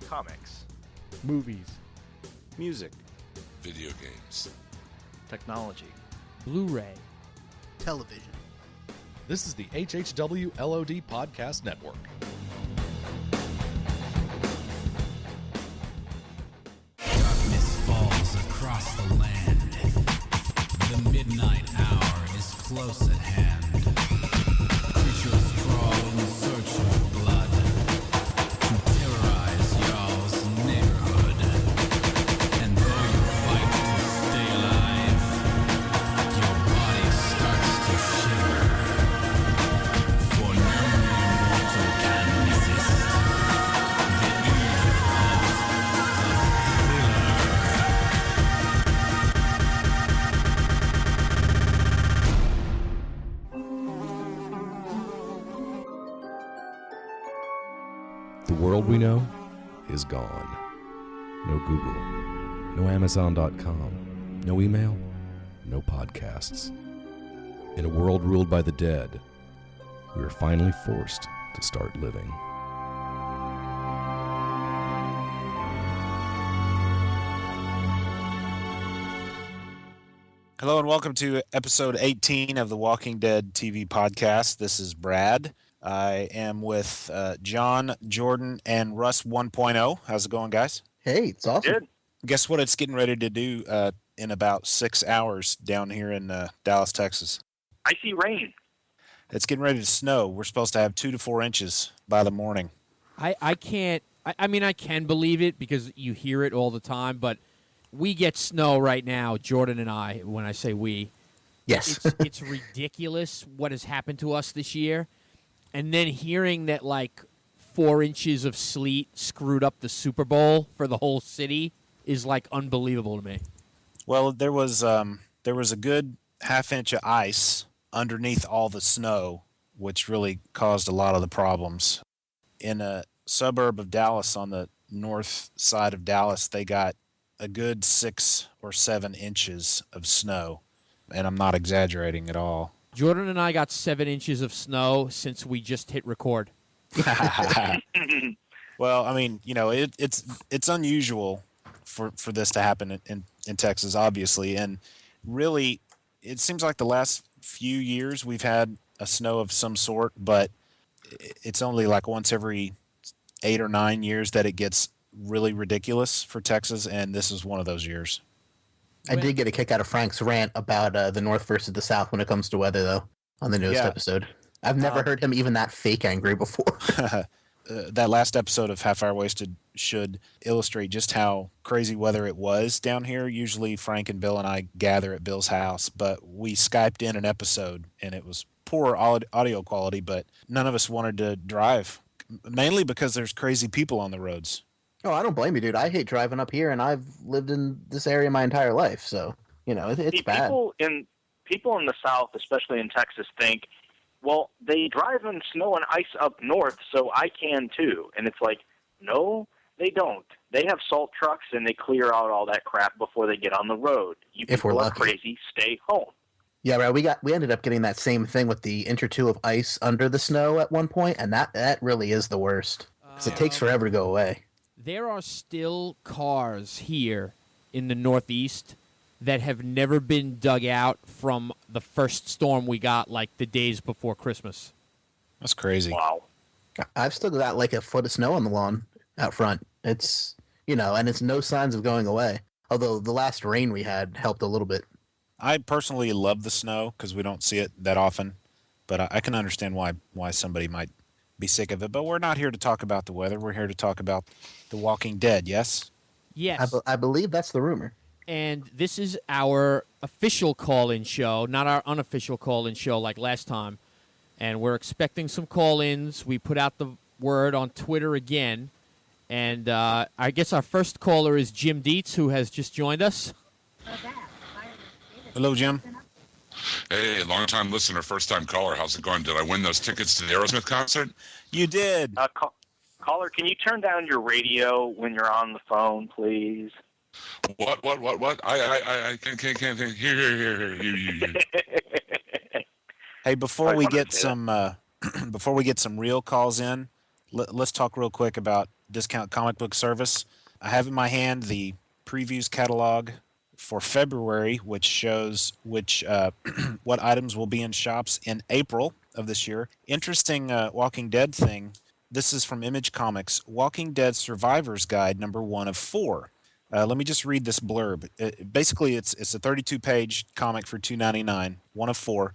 Comics. Movies. Music. Video games. Technology. Blu-ray. Television. This is the HHW LOD Podcast Network. Darkness falls across the land. The midnight hour is close at hand. Creatures crawl in search of blood to terrorize y'all's neighborhood. And though you fight to stay alive, your body starts to shiver. For no mortal can resist the evil of the thriller. The world we know is gone. No Google, no Amazon.com, no email, no podcasts. In a world ruled by the dead, we are finally forced to start living. Hello and welcome to episode 18 of the Walking Dead TV podcast. This is Brad. I am with John, Jordan, and Russ 1.0. How's it going, guys? Hey, it's awesome. Good. Guess what it's getting ready to do in about 6 hours down here in Dallas, Texas? I see rain. It's getting ready to snow. We're supposed to have 2 to 4 inches by the morning. I can't. I mean, I can believe it because you hear it all the time, but we get snow right now, Jordan and I, when I say we. Yes. It's ridiculous what has happened to us this year. And then hearing that, like, 4 inches of sleet screwed up the Super Bowl for the whole city is, like, unbelievable to me. Well, there was a good half inch of ice underneath all the snow, which really caused a lot of the problems. In a suburb of Dallas on the north side of Dallas, they got a good 6 or 7 inches of snow, and I'm not exaggerating at all. Jordan and I got 7 inches of snow since we just hit record. Well, I mean, you know, it's unusual for this to happen in Texas, obviously, and really, it seems like the last few years we've had a snow of some sort, but it's only like once every 8 or 9 years that it gets really ridiculous for Texas, and this is one of those years. I did get a kick out of Frank's rant about the North versus the South when it comes to weather, though, on the newest episode. I've never heard him even that fake angry before. That last episode of Half Hour Wasted should illustrate just how crazy weather it was down here. Usually Frank and Bill and I gather at Bill's house, but we Skyped in an episode, and it was poor audio quality, but none of us wanted to drive, mainly because there's crazy people on the roads. Oh, I don't blame you, dude. I hate driving up here, and I've lived in this area my entire life, so, you know, it's bad. People in the South, especially in Texas, think, well, they drive in snow and ice up north, so I can too. And it's like, no, they don't. They have salt trucks, and they clear out all that crap before they get on the road. You If we're people are lucky. crazy, stay home. Yeah, right. We ended up getting that same thing with the inch or two of ice under the snow at one point, and that really is the worst. Because it takes forever to go away. There are still cars here in the Northeast that have never been dug out from the first storm we got, like the days before Christmas. That's crazy. Wow. I've still got like a foot of snow on the lawn out front. It's, you know, and it's no signs of going away. Although the last rain we had helped a little bit. I personally love the snow because we don't see it that often, but I can understand why somebody might be sick of it. But we're not here to talk about the weather. We're here to talk about The Walking Dead, yes? Yes. I believe that's the rumor. And this is our official call-in show, not our unofficial call-in show like last time. And we're expecting some call-ins. We put out the word on Twitter again. And I guess our first caller is Jim Dietz, who has just joined us. Hello, Jim. Hey, long-time listener, first-time caller. How's it going? Did I win those tickets to the Aerosmith concert? You did. Caller, can you turn down your radio when you're on the phone, please? What? I can't hear. Hey, before we get some real calls in, let's talk real quick about Discount Comic Book Service. I have in my hand the previews catalog for February, which shows what items will be in shops in April of this year. Interesting Walking Dead thing. This is from Image Comics, Walking Dead Survivor's Guide, number 1 of 4. Let me just read this blurb. Basically, it's a 32-page comic for $2.99, 1 of 4.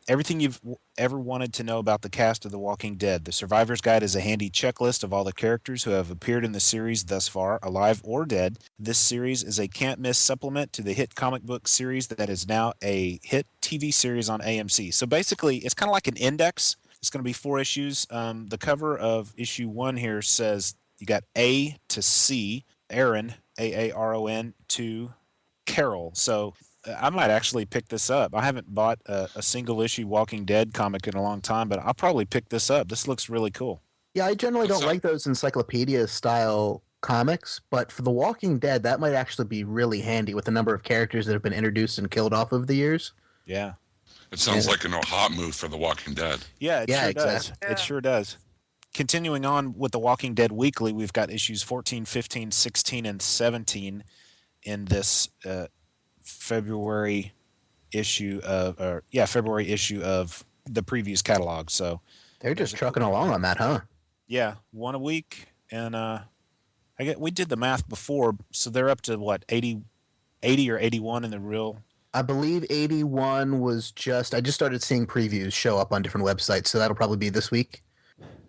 Everything you've ever wanted to know about the cast of The Walking Dead. The Survivor's Guide is a handy checklist of all the characters who have appeared in the series thus far, alive or dead. This series is a can't-miss supplement to the hit comic book series that is now a hit TV series on AMC. So basically, it's kind of like an index. It's going to be 4 issues. The cover of issue 1 here says you got A to C, Aaron, Aaron, to Carol. So I might actually pick this up. I haven't bought a single issue Walking Dead comic in a long time, but I'll probably pick this up. This looks really cool. Yeah, I generally don't like those encyclopedia style comics, but for The Walking Dead, that might actually be really handy with the number of characters that have been introduced and killed off over the years. Yeah. It sounds like a hot move for The Walking Dead. Yeah, it sure does. Exactly. It sure does. Continuing on with The Walking Dead Weekly, we've got issues 14, 15, 16, and 17 in this February issue of the previews catalog. So They're just trucking along on that, huh? yeah, 1 a week, and we did the math before, so they're up to what 80 or 81 in the real. I believe 81 was I just started seeing previews show up on different websites, so that'll probably be this week.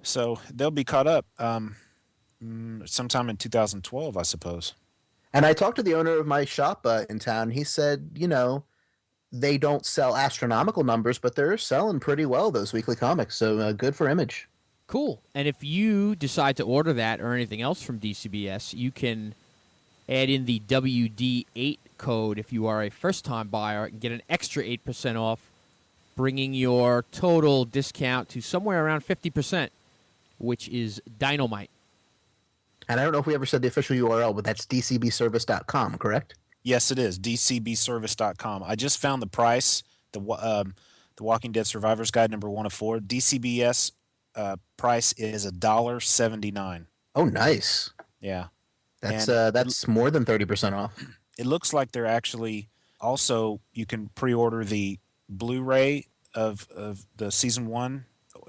So they'll be caught up sometime in 2012, I suppose. And I talked to the owner of my shop in town. He said, they don't sell astronomical numbers, but they're selling pretty well, those weekly comics. So good for Image. Cool. And if you decide to order that or anything else from DCBS, you can add in the WD8 code if you are a first-time buyer and get an extra 8% off, bringing your total discount to somewhere around 50%, which is dynamite. And I don't know if we ever said the official URL, but that's dcbservice.com, correct? Yes, it is, dcbservice.com. I just found the price, the Walking Dead Survivor's Guide number 1 of 4. DCBS price is $1.79. Oh, nice. Yeah. That's more than 30% off. It looks like they're actually also, you can pre-order the Blu-ray of the season 1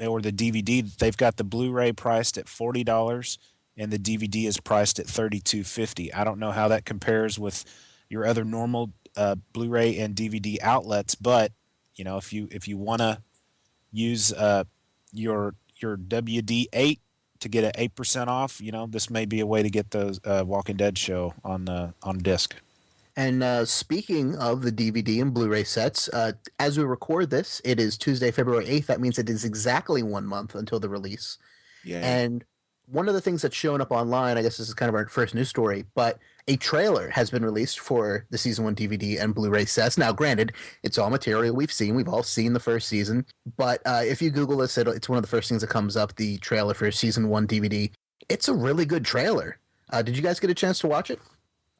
or the DVD. They've got the Blu-ray priced at $40 and the DVD is priced at $32.50. I don't know how that compares with your other normal Blu-ray and DVD outlets, but if you want to use your WD8 to get an 8% off, this may be a way to get the Walking Dead show on disc. And speaking of the DVD and Blu-ray sets, as we record this, it is Tuesday, February 8th. That means it is exactly 1 month until the release. Yeah. And one of the things that's showing up online, I guess this is kind of our first news story, but a trailer has been released for the season 1 DVD and Blu-ray sets. Now, granted, it's all material we've seen. We've all seen the first season. But if you Google this, it's one of the first things that comes up, the trailer for season 1 DVD. It's a really good trailer. Did you guys get a chance to watch it?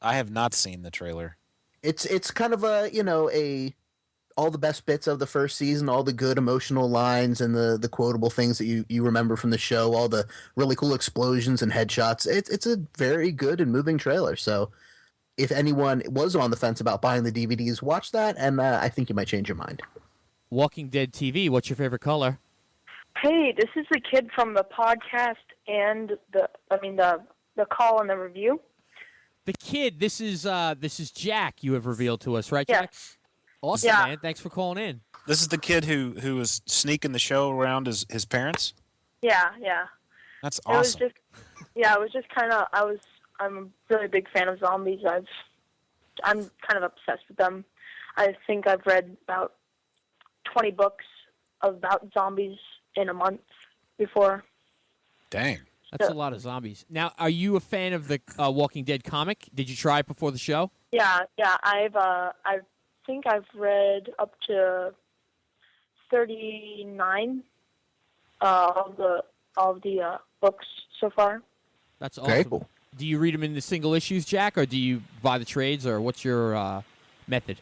I have not seen the trailer. It's kind of all the best bits of the first season, all the good emotional lines and the quotable things that you remember from the show, all the really cool explosions and headshots. It's a very good and moving trailer. So if anyone was on the fence about buying the DVDs, watch that, and I think you might change your mind. Walking Dead TV, what's your favorite color? Hey, this is the kid from the podcast and the call and the review. The kid, this is Jack you have revealed to us, right, Jack? Yes. Awesome, Yeah. man. Thanks for calling in. This is the kid who was sneaking the show around his parents? Yeah. That's It was awesome. just, it was just kind of, I'm a really big fan of zombies. I'm kind of obsessed with them. I think I've read about 20 books about zombies in a month before. Dang. That's a lot of zombies. Now, are you a fan of the Walking Dead comic? Did you try it before the show? Yeah. I think I've read up to 39 of the books so far. That's awesome. Very cool. Do you read them in the single issues, Jack, or do you buy the trades, or what's your method?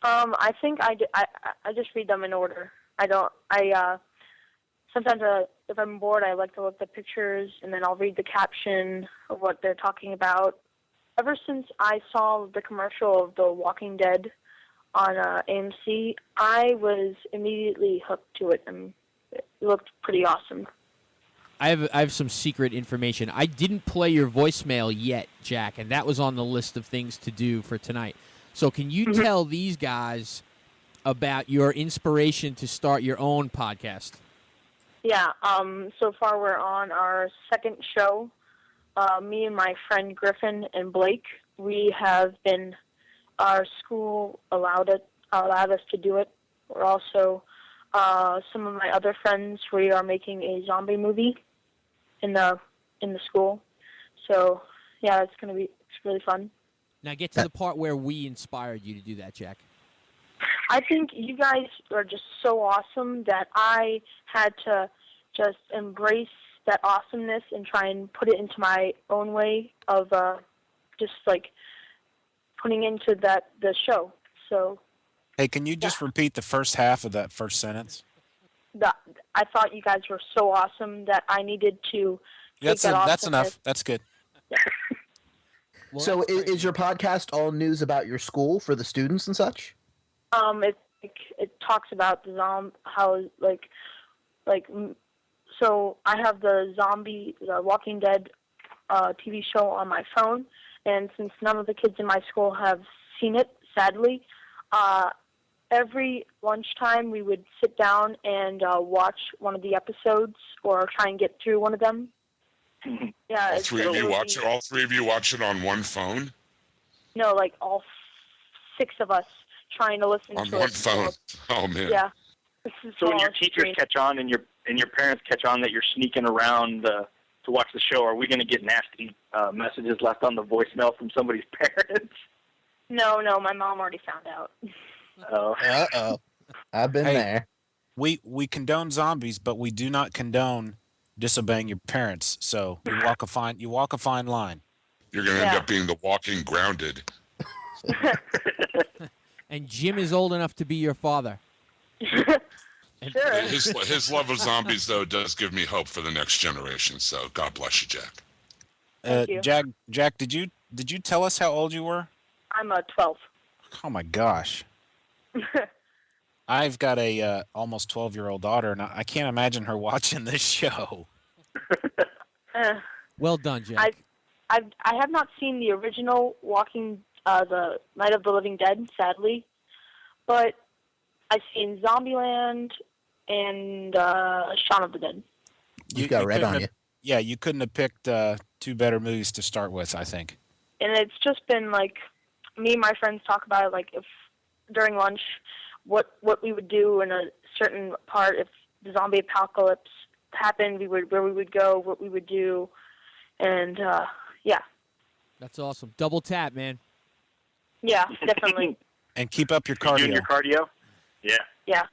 I think I just read them in order. Sometimes if I'm bored, I like to look at the pictures, and then I'll read the caption of what they're talking about. Ever since I saw the commercial of The Walking Dead on AMC, I was immediately hooked to it, and it looked pretty awesome. I have some secret information. I didn't play your voicemail yet, Jack, and that was on the list of things to do for tonight. So can you tell these guys about your inspiration to start your own podcast? Yeah, so far we're on our second show. Me and my friend Griffin and Blake, our school allowed us to do it. We're also, some of my other friends, we are making a zombie movie in the school. So, yeah, it's really fun. Now get to the part where we inspired you to do that, Jack. I think you guys are just so awesome that I had to just embrace that awesomeness and try and put it into my own way of just like putting into the show. So, Hey, can you just repeat the first half of that first sentence? I thought you guys were so awesome that I needed to. That's enough. That's good. Well, So that's great. is your podcast all news about your school for the students and such? It talks about the so I have the Walking Dead TV show on my phone, and since none of the kids in my school have seen it, sadly, every lunchtime we would sit down and watch one of the episodes or try and get through one of them. Yeah, All three of you watch it on one phone? No, like all 6 of us trying to listen On to one it. phone. Oh man. Yeah. This is So when your all teachers strange. catch on and your parents catch on that you're sneaking around to watch the show, are we going to get nasty messages left on the voicemail from somebody's parents? No, my mom already found out. Oh. Uh-oh. I've been Hey. there. We condone zombies, but we do not condone disobeying your parents. So you walk a fine line. You're going to end up being the walking grounded. And Jim is old enough to be your father. Sure. His love of zombies, though, does give me hope for the next generation. So God bless you, Jack. Thank you. Jack, did you tell us how old you were? I'm 12. Oh my gosh. I've got a almost 12-year-old daughter, and I can't imagine her watching this show. Well done, Jack. I have not seen the original the Night of the Living Dead, sadly, but I've seen Zombieland and Shaun of the Dead. You've got red couldn't on have- you. Yeah, you couldn't have picked 2 better movies to start with, I think. And it's just been like me and my friends talk about it, like if during lunch what we would do in a certain part if the zombie apocalypse happened, where we would go, what we would do, and yeah. That's awesome. Double tap, man. Yeah, definitely. And keep up your You doing cardio. your cardio? Yeah. Yeah.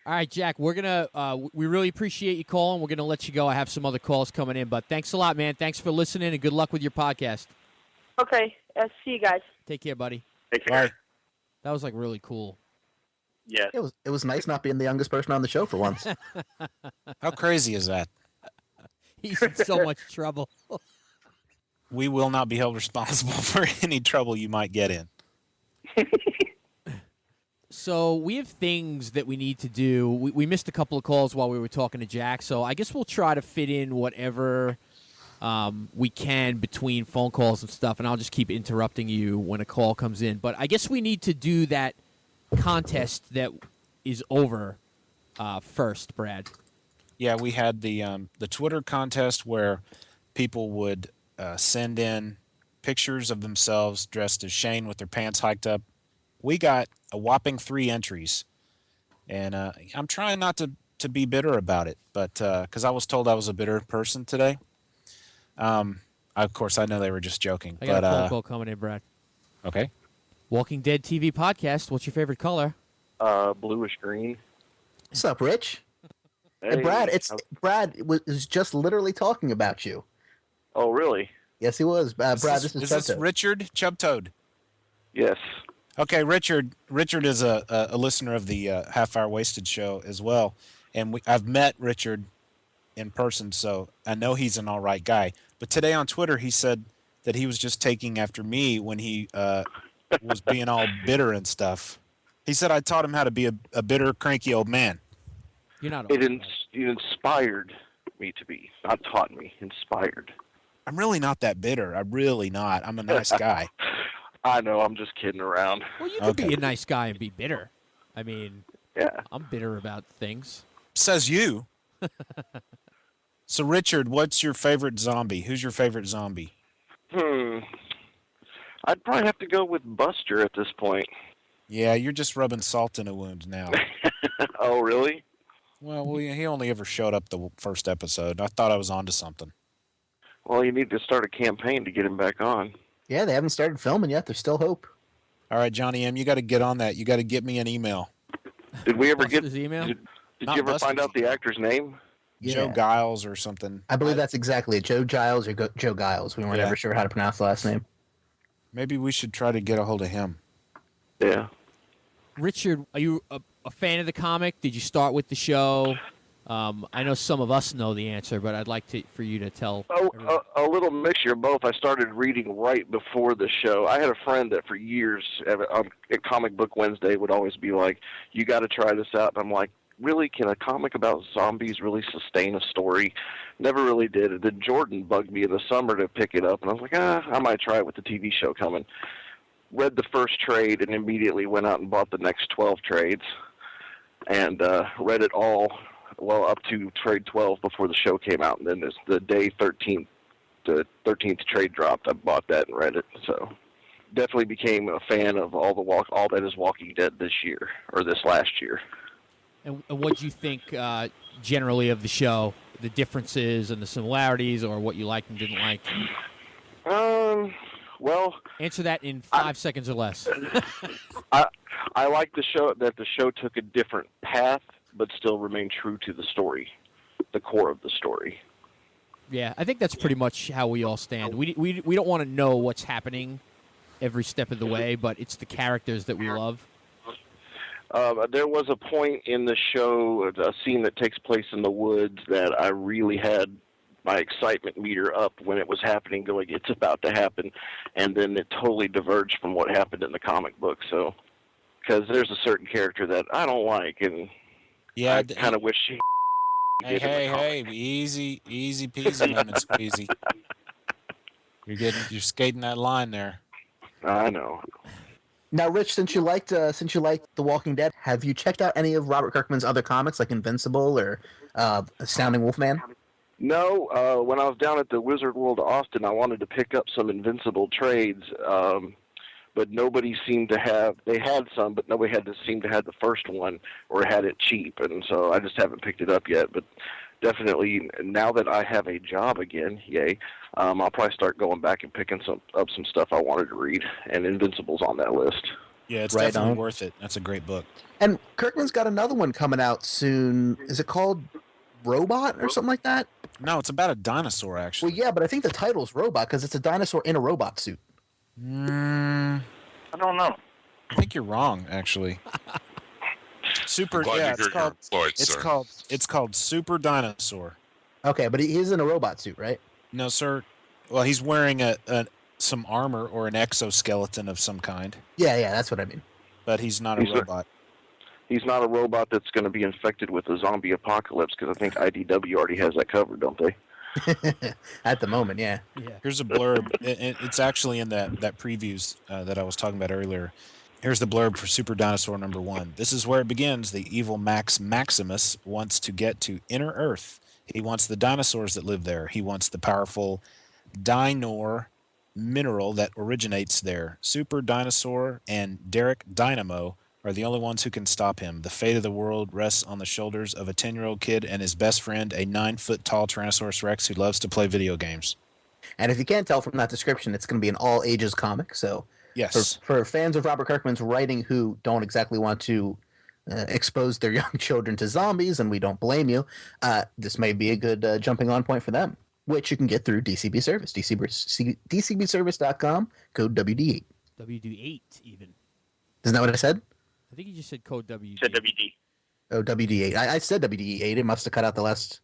All right, Jack, we're going to we really appreciate you calling. We're going to let you go. I have some other calls coming in, but thanks a lot, man. Thanks for listening, and good luck with your podcast. Okay. See you guys. Take care, buddy. Take care. Bye. That was like really cool. Yes. It was nice not being the youngest person on the show for once. How crazy is that? He's in so much trouble. We will not be held responsible for any trouble you might get in. So we have things that we need to do. We missed a couple of calls while we were talking to Jack, so I guess we'll try to fit in whatever we can between phone calls and stuff, and I'll just keep interrupting you when a call comes in. But I guess we need to do that contest that is over first, Brad. Yeah, we had the Twitter contest where people would send in pictures of themselves dressed as Shane with their pants hiked up. We got a whopping 3 entries, and I'm trying not to be bitter about it, but because I was told I was a bitter person today. Of course, I know they were just joking. I got but a phone call coming in, Brad. Okay. Walking Dead TV podcast. What's your favorite color? Bluish green. What's up, Rich? Hey, Hey, Brad was just literally talking about you. Oh, really? Yes, he was. Brad, this is is this Chubtoad. Richard Chubtoad? Yes. Okay, Richard is a listener of the Half Hour Wasted show as well, and I've met Richard in person, so I know he's an all right guy. But today on Twitter, he said that he was just taking after me when he was being all bitter and stuff. He said I taught him how to be a bitter, cranky old man. You're not. It inspired me to be, not taught me, inspired. I'm really not that bitter. I'm really not. I'm a nice guy. I know, I'm just kidding around. Well, you could be a nice guy and be bitter. I mean, Yeah. I'm bitter about things. Says you. So, Richard, what's your favorite zombie? Who's your favorite zombie? I'd probably have to go with Buster at this point. Yeah, you're just rubbing salt in a wound now. Oh, really? Well, he only ever showed up the first episode. I thought I was onto something. Well, you need to start a campaign to get him back on. Yeah, they haven't started filming yet. There's still hope. All right, Johnny M., you got to get on that. You got to get me an email. Did we ever get Buster's email? Did Not you ever Buster's find out the actor's name? Joe Yeah. Giles or something. I believe that's exactly it. Joe Giles or Joe Giles. We weren't Yeah. ever sure how to pronounce the last name. Maybe we should try to get a hold of him. Yeah. Richard, are you a fan of the comic? Did you start with the show? I know some of us know the answer, but I'd like for you to tell. everyone. A little mixture of both. I started reading right before the show. I had a friend that for years at Comic Book Wednesday would always be like, "You got to try this out." And I'm like, "Really? Can a comic about zombies really sustain a story?" Never really did. And then Jordan bugged me in the summer to pick it up, and I was like, I might try it with the TV show coming. Read the first trade and immediately went out and bought the next 12 trades, and read it all. Well, up to trade 12 before the show came out, and then there's the day 13th, the 13th trade dropped. I bought that and read it. So definitely became a fan of all that is Walking Dead this year or this last year. And what do you think generally of the show? The differences and the similarities, or what you liked and didn't like? Well, Answer that in 5 seconds or less. I like the show that the show took a different path, but still remained true to the story, the core of the story. Yeah, I think that's pretty much how we all stand. We don't want to know what's happening every step of the way, but it's the characters that we love. There was a point in the show, a scene that takes place in the woods, that I really had my excitement meter up when it was happening, going, it's about to happen, and then it totally diverged from what happened in the comic book. So, because there's a certain character that I don't like, and Yeah. I kind of wish she. Hey, easy peasy, lemon squeezy. You're skating that line there. I know. Now, Rich, since you liked The Walking Dead, have you checked out any of Robert Kirkman's other comics, like Invincible or Astounding Wolfman? No, when I was down at the Wizard World Austin, I wanted to pick up some Invincible trades, but nobody seemed to have. They had some, but nobody seemed to have the first one or had it cheap, and so I just haven't picked it up yet. But definitely, now that I have a job again, yay, I'll probably start going back and picking up some stuff I wanted to read, and Invincible's on that list. Yeah, it's Right definitely on. worth it. That's a great book. And Kirkman's got another one coming out soon. Is it called Robot or something like that? No, it's about a dinosaur, actually. Well, yeah, but I think the title's Robot because it's a dinosaur in a robot suit. I don't know. I think you're wrong, actually. Super. I'm glad Yeah, you it's heard your called. employed, It's sir. called Super Dinosaur. Okay, but he's in a robot suit, right? No, sir. Well, he's wearing some armor or an exoskeleton of some kind, Yeah, that's what I mean. but he's not a He's a- robot. He's not a robot that's going to be infected with a zombie apocalypse, because I think IDW already has that covered, don't they? At the moment, yeah. Yeah. Here's a blurb. It's actually in that previews that I was talking about earlier. Here's the blurb for Super Dinosaur number 1. This is where it begins. The evil Max Maximus wants to get to Inner Earth. He wants the dinosaurs that live there. He wants the powerful Dynor mineral that originates there. Super Dinosaur and Derek Dynamo are the only ones who can stop him. The fate of the world rests on the shoulders of a 10-year-old kid and his best friend, a 9-foot-tall Tyrannosaurus Rex who loves to play video games. And if you can't tell from that description, it's going to be an all-ages comic. So Yes. for fans of Robert Kirkman's writing who don't exactly want to expose their young children to zombies, and we don't blame you, this may be a good jumping-on point for them, which you can get through DCB Service, DCBService.com, code WD8. WD8 even. Isn't that what I said? I think you just said code WD. Said WD. Oh, WD8. I said WD8. It must have cut out the last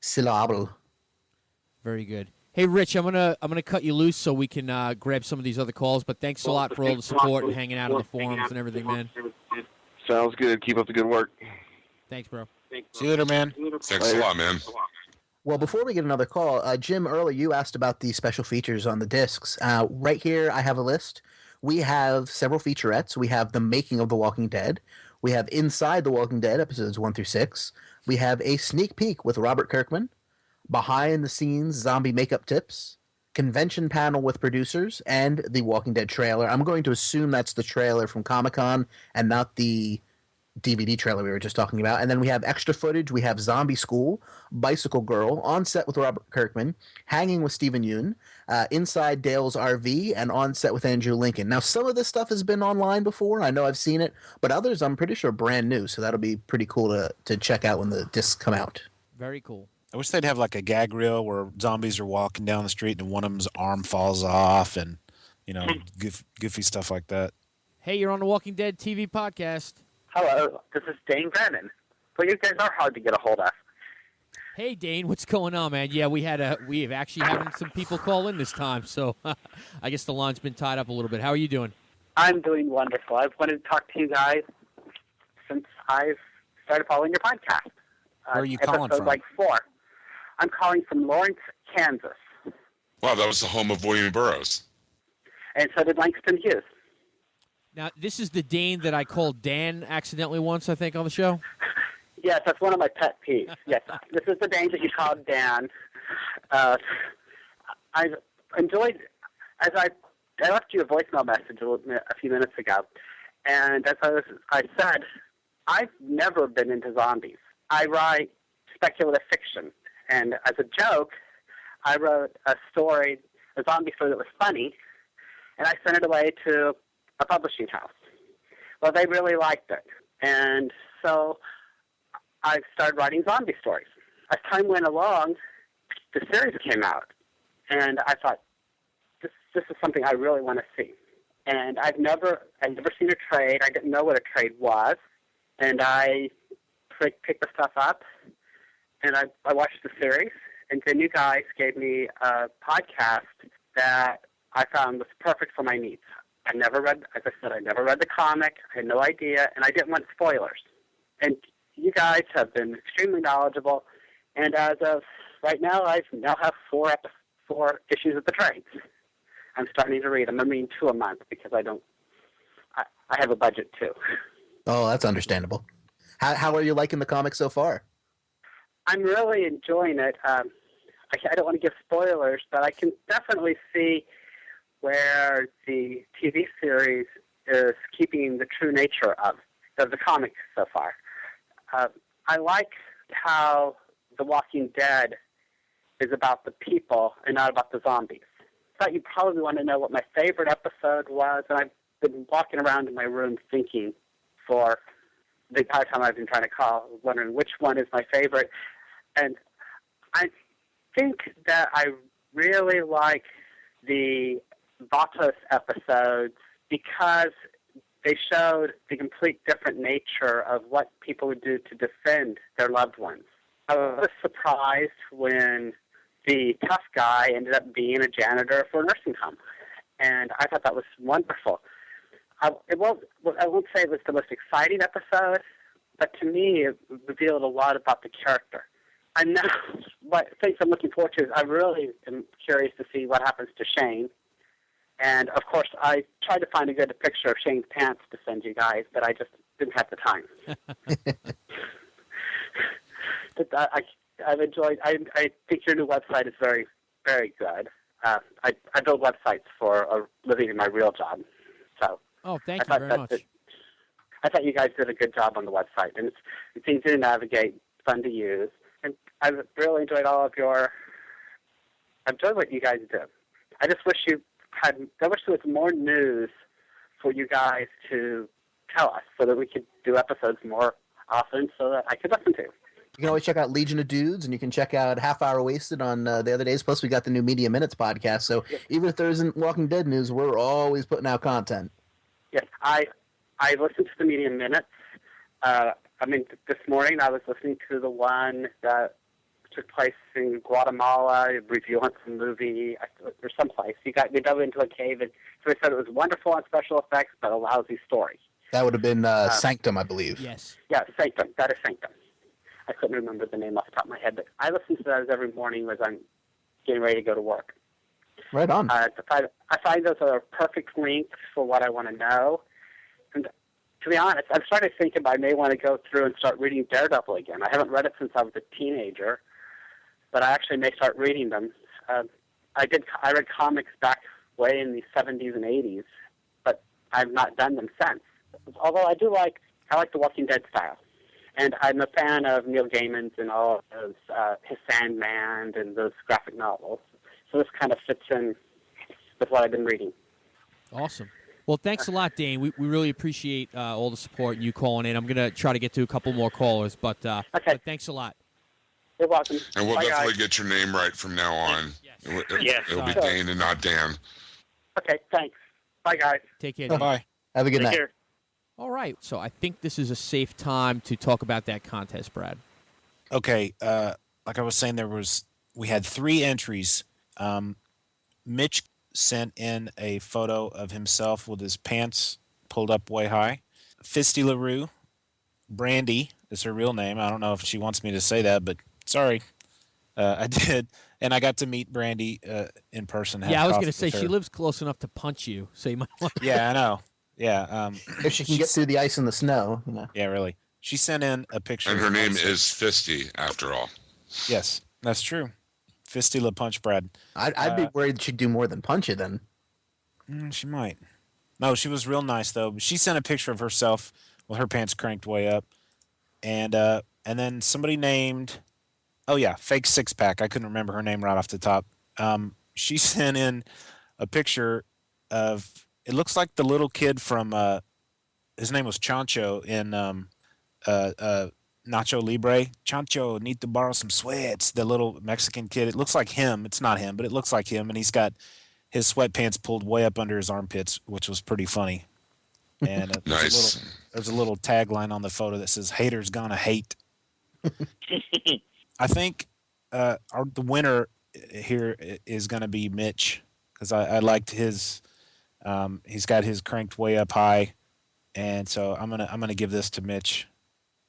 Syllable. Very good. Hey, Rich, I'm gonna cut you loose so we can grab some of these other calls. But thanks a lot for all the support and hanging out on the forums and everything, man. Sounds good. Keep up the good work. Thanks, bro. See you later, man. Thanks a lot, man. Well, before we get another call, Jim, earlier you asked about the special features on the discs. Right here, I have a list. We have several featurettes. We have The Making of The Walking Dead. We have Inside The Walking Dead, episodes 1 through 6. We have a sneak peek with Robert Kirkman, behind the scenes zombie makeup tips, convention panel with producers, and the Walking Dead trailer. I'm going to assume that's the trailer from Comic-Con and not the DVD trailer we were just talking about. And then we have extra footage. We have Zombie School, Bicycle Girl, on set with Robert Kirkman, hanging with Stephen Yeun, inside Dale's RV, and on set with Andrew Lincoln. Now, some of this stuff has been online before. I know I've seen it, but others I'm pretty sure brand new. So that'll be pretty cool to check out when the discs come out. Very cool. I wish they'd have like a gag reel where zombies are walking down the street and one of them's arm falls off and, goofy stuff like that. Hey, you're on the Walking Dead TV podcast. Hello, this is Dane Brennan. But you guys are hard to get a hold of. Hey, Dane, what's going on, man? Yeah, we have actually having some people call in this time, so I guess the line's been tied up a little bit. How are you doing? I'm doing wonderful. I've wanted to talk to you guys since I've started following your podcast. Where are you calling episode from? like 4. I'm calling from Lawrence, Kansas. Wow, that was the home of William Burroughs. And so did Langston Hughes. Now, this is the Dane that I called Dan accidentally once, I think, on the show? Yes, that's one of my pet peeves. Yes, this is the Dane that you called Dan. I enjoyed, as I left you a voicemail message a few minutes ago, and as I said, I've never been into zombies. I write speculative fiction, and as a joke, I wrote a zombie story that was funny, and I sent it away to a publishing house. Well, they really liked it, and so I started writing zombie stories. As time went along, the series came out, and I thought, this is something I really want to see. And I'd never seen a trade. I didn't know what a trade was, and I picked the stuff up, and I watched the series, and then you guys gave me a podcast that I found was perfect for my needs. As I said, I never read the comic. I had no idea, and I didn't want spoilers. And you guys have been extremely knowledgeable, and as of right now, I now have 4 issues of the trades. I'm starting to read them. I'm reading 2 a month because I have a budget too. Oh, that's understandable. How are you liking the comic so far? I'm really enjoying it. I don't want to give spoilers, but I can definitely see where the TV series is keeping the true nature of the comic so far. I like how The Walking Dead is about the people and not about the zombies. I thought you probably want to know what my favorite episode was, and I've been walking around in my room thinking for the entire time I've been trying to call, wondering which one is my favorite. And I think that I really like the Vatos episodes because they showed the complete different nature of what people would do to defend their loved ones. I was surprised when the tough guy ended up being a janitor for a nursing home, and I thought that was wonderful. I won't say it was the most exciting episode, but to me it revealed a lot about the character. I know what things I'm looking forward to is I really am curious to see what happens to Shane. And, of course, I tried to find a good picture of Shane's pants to send you guys, but I just didn't have the time. But I've enjoyed. I think your new website is very, very good. I build websites for a living in my real job. So. Oh, thank you very much. I thought you guys did a good job on the website, and it's easy to navigate, fun to use, and I've really enjoyed all of your. I've enjoyed what you guys do. I just wish I wish there was more news for you guys to tell us so that we could do episodes more often so that I could listen to. You can always check out Legion of Dudes, and you can check out Half Hour Wasted on the other days. Plus, we got the new Media Minutes podcast. So even if there isn't Walking Dead news, we're always putting out content. Yes, I listened to the Media Minutes. This morning I was listening to the one that took place in Guatemala, reviewing some movie or someplace. They dove into a cave, and so they said it was wonderful on special effects, but a lousy story. That would have been Sanctum, I believe. Yes. Yeah, Sanctum. That is Sanctum. I couldn't remember the name off the top of my head, but I listen to those every morning as I'm getting ready to go to work. Right on. I find those are perfect links for what I want to know. And to be honest, I'm starting to think if I may want to go through and start reading Daredevil again. I haven't read it since I was a teenager, but I actually may start reading them. I read comics back way in the 70s and 80s, but I've not done them since. Although I like the Walking Dead style. And I'm a fan of Neil Gaiman's and all of those, his Sandman and those graphic novels. So this kind of fits in with what I've been reading. Awesome. Well, thanks a lot, Dane. We really appreciate all the support and you calling in. I'm going to try to get to a couple more callers, but thanks a lot. You're welcome. And we'll Bye, definitely guys. get your name right from now on. Yes. It'll be Dane and not Dan. Okay, thanks. Bye, guys. Take care, Dane. Bye. Have a good Take night. care. All right. So I think this is a safe time to talk about that contest, Brad. Okay, like I was saying, we had 3 entries. Mitch sent in a photo of himself with his pants pulled up way high. Fisty LaRue, Brandy is her real name. I don't know if she wants me to say that, but sorry, I did. And I got to meet Brandy in person. Yeah, I was going to say she lives close enough to punch you, so you might want to. Yeah, I know. Yeah. If she can get through the ice and the snow. You know. Yeah, really. She sent in a picture. And her of name herself. is Fisty, after all. Yes, that's true. Fisty La Punch Brad. I'd be worried she'd do more than punch you then. She might. No, she was real nice though. She sent a picture of herself with her pants cranked way up, and then somebody named, Fake Six Pack. I couldn't remember her name right off the top. She sent in a picture of. It looks like the little kid from. His name was Chancho in Nacho Libre. Chancho, need to borrow some sweats. The little Mexican kid. It looks like him. It's not him, but it looks like him, and he's got his sweatpants pulled way up under his armpits, which was pretty funty. And Nice. there's a little tagline on the photo that says "Haters gonna hate." I think the winner here is going to be Mitch because I liked his. He's got his cranked way up high, and so I'm gonna give this to Mitch.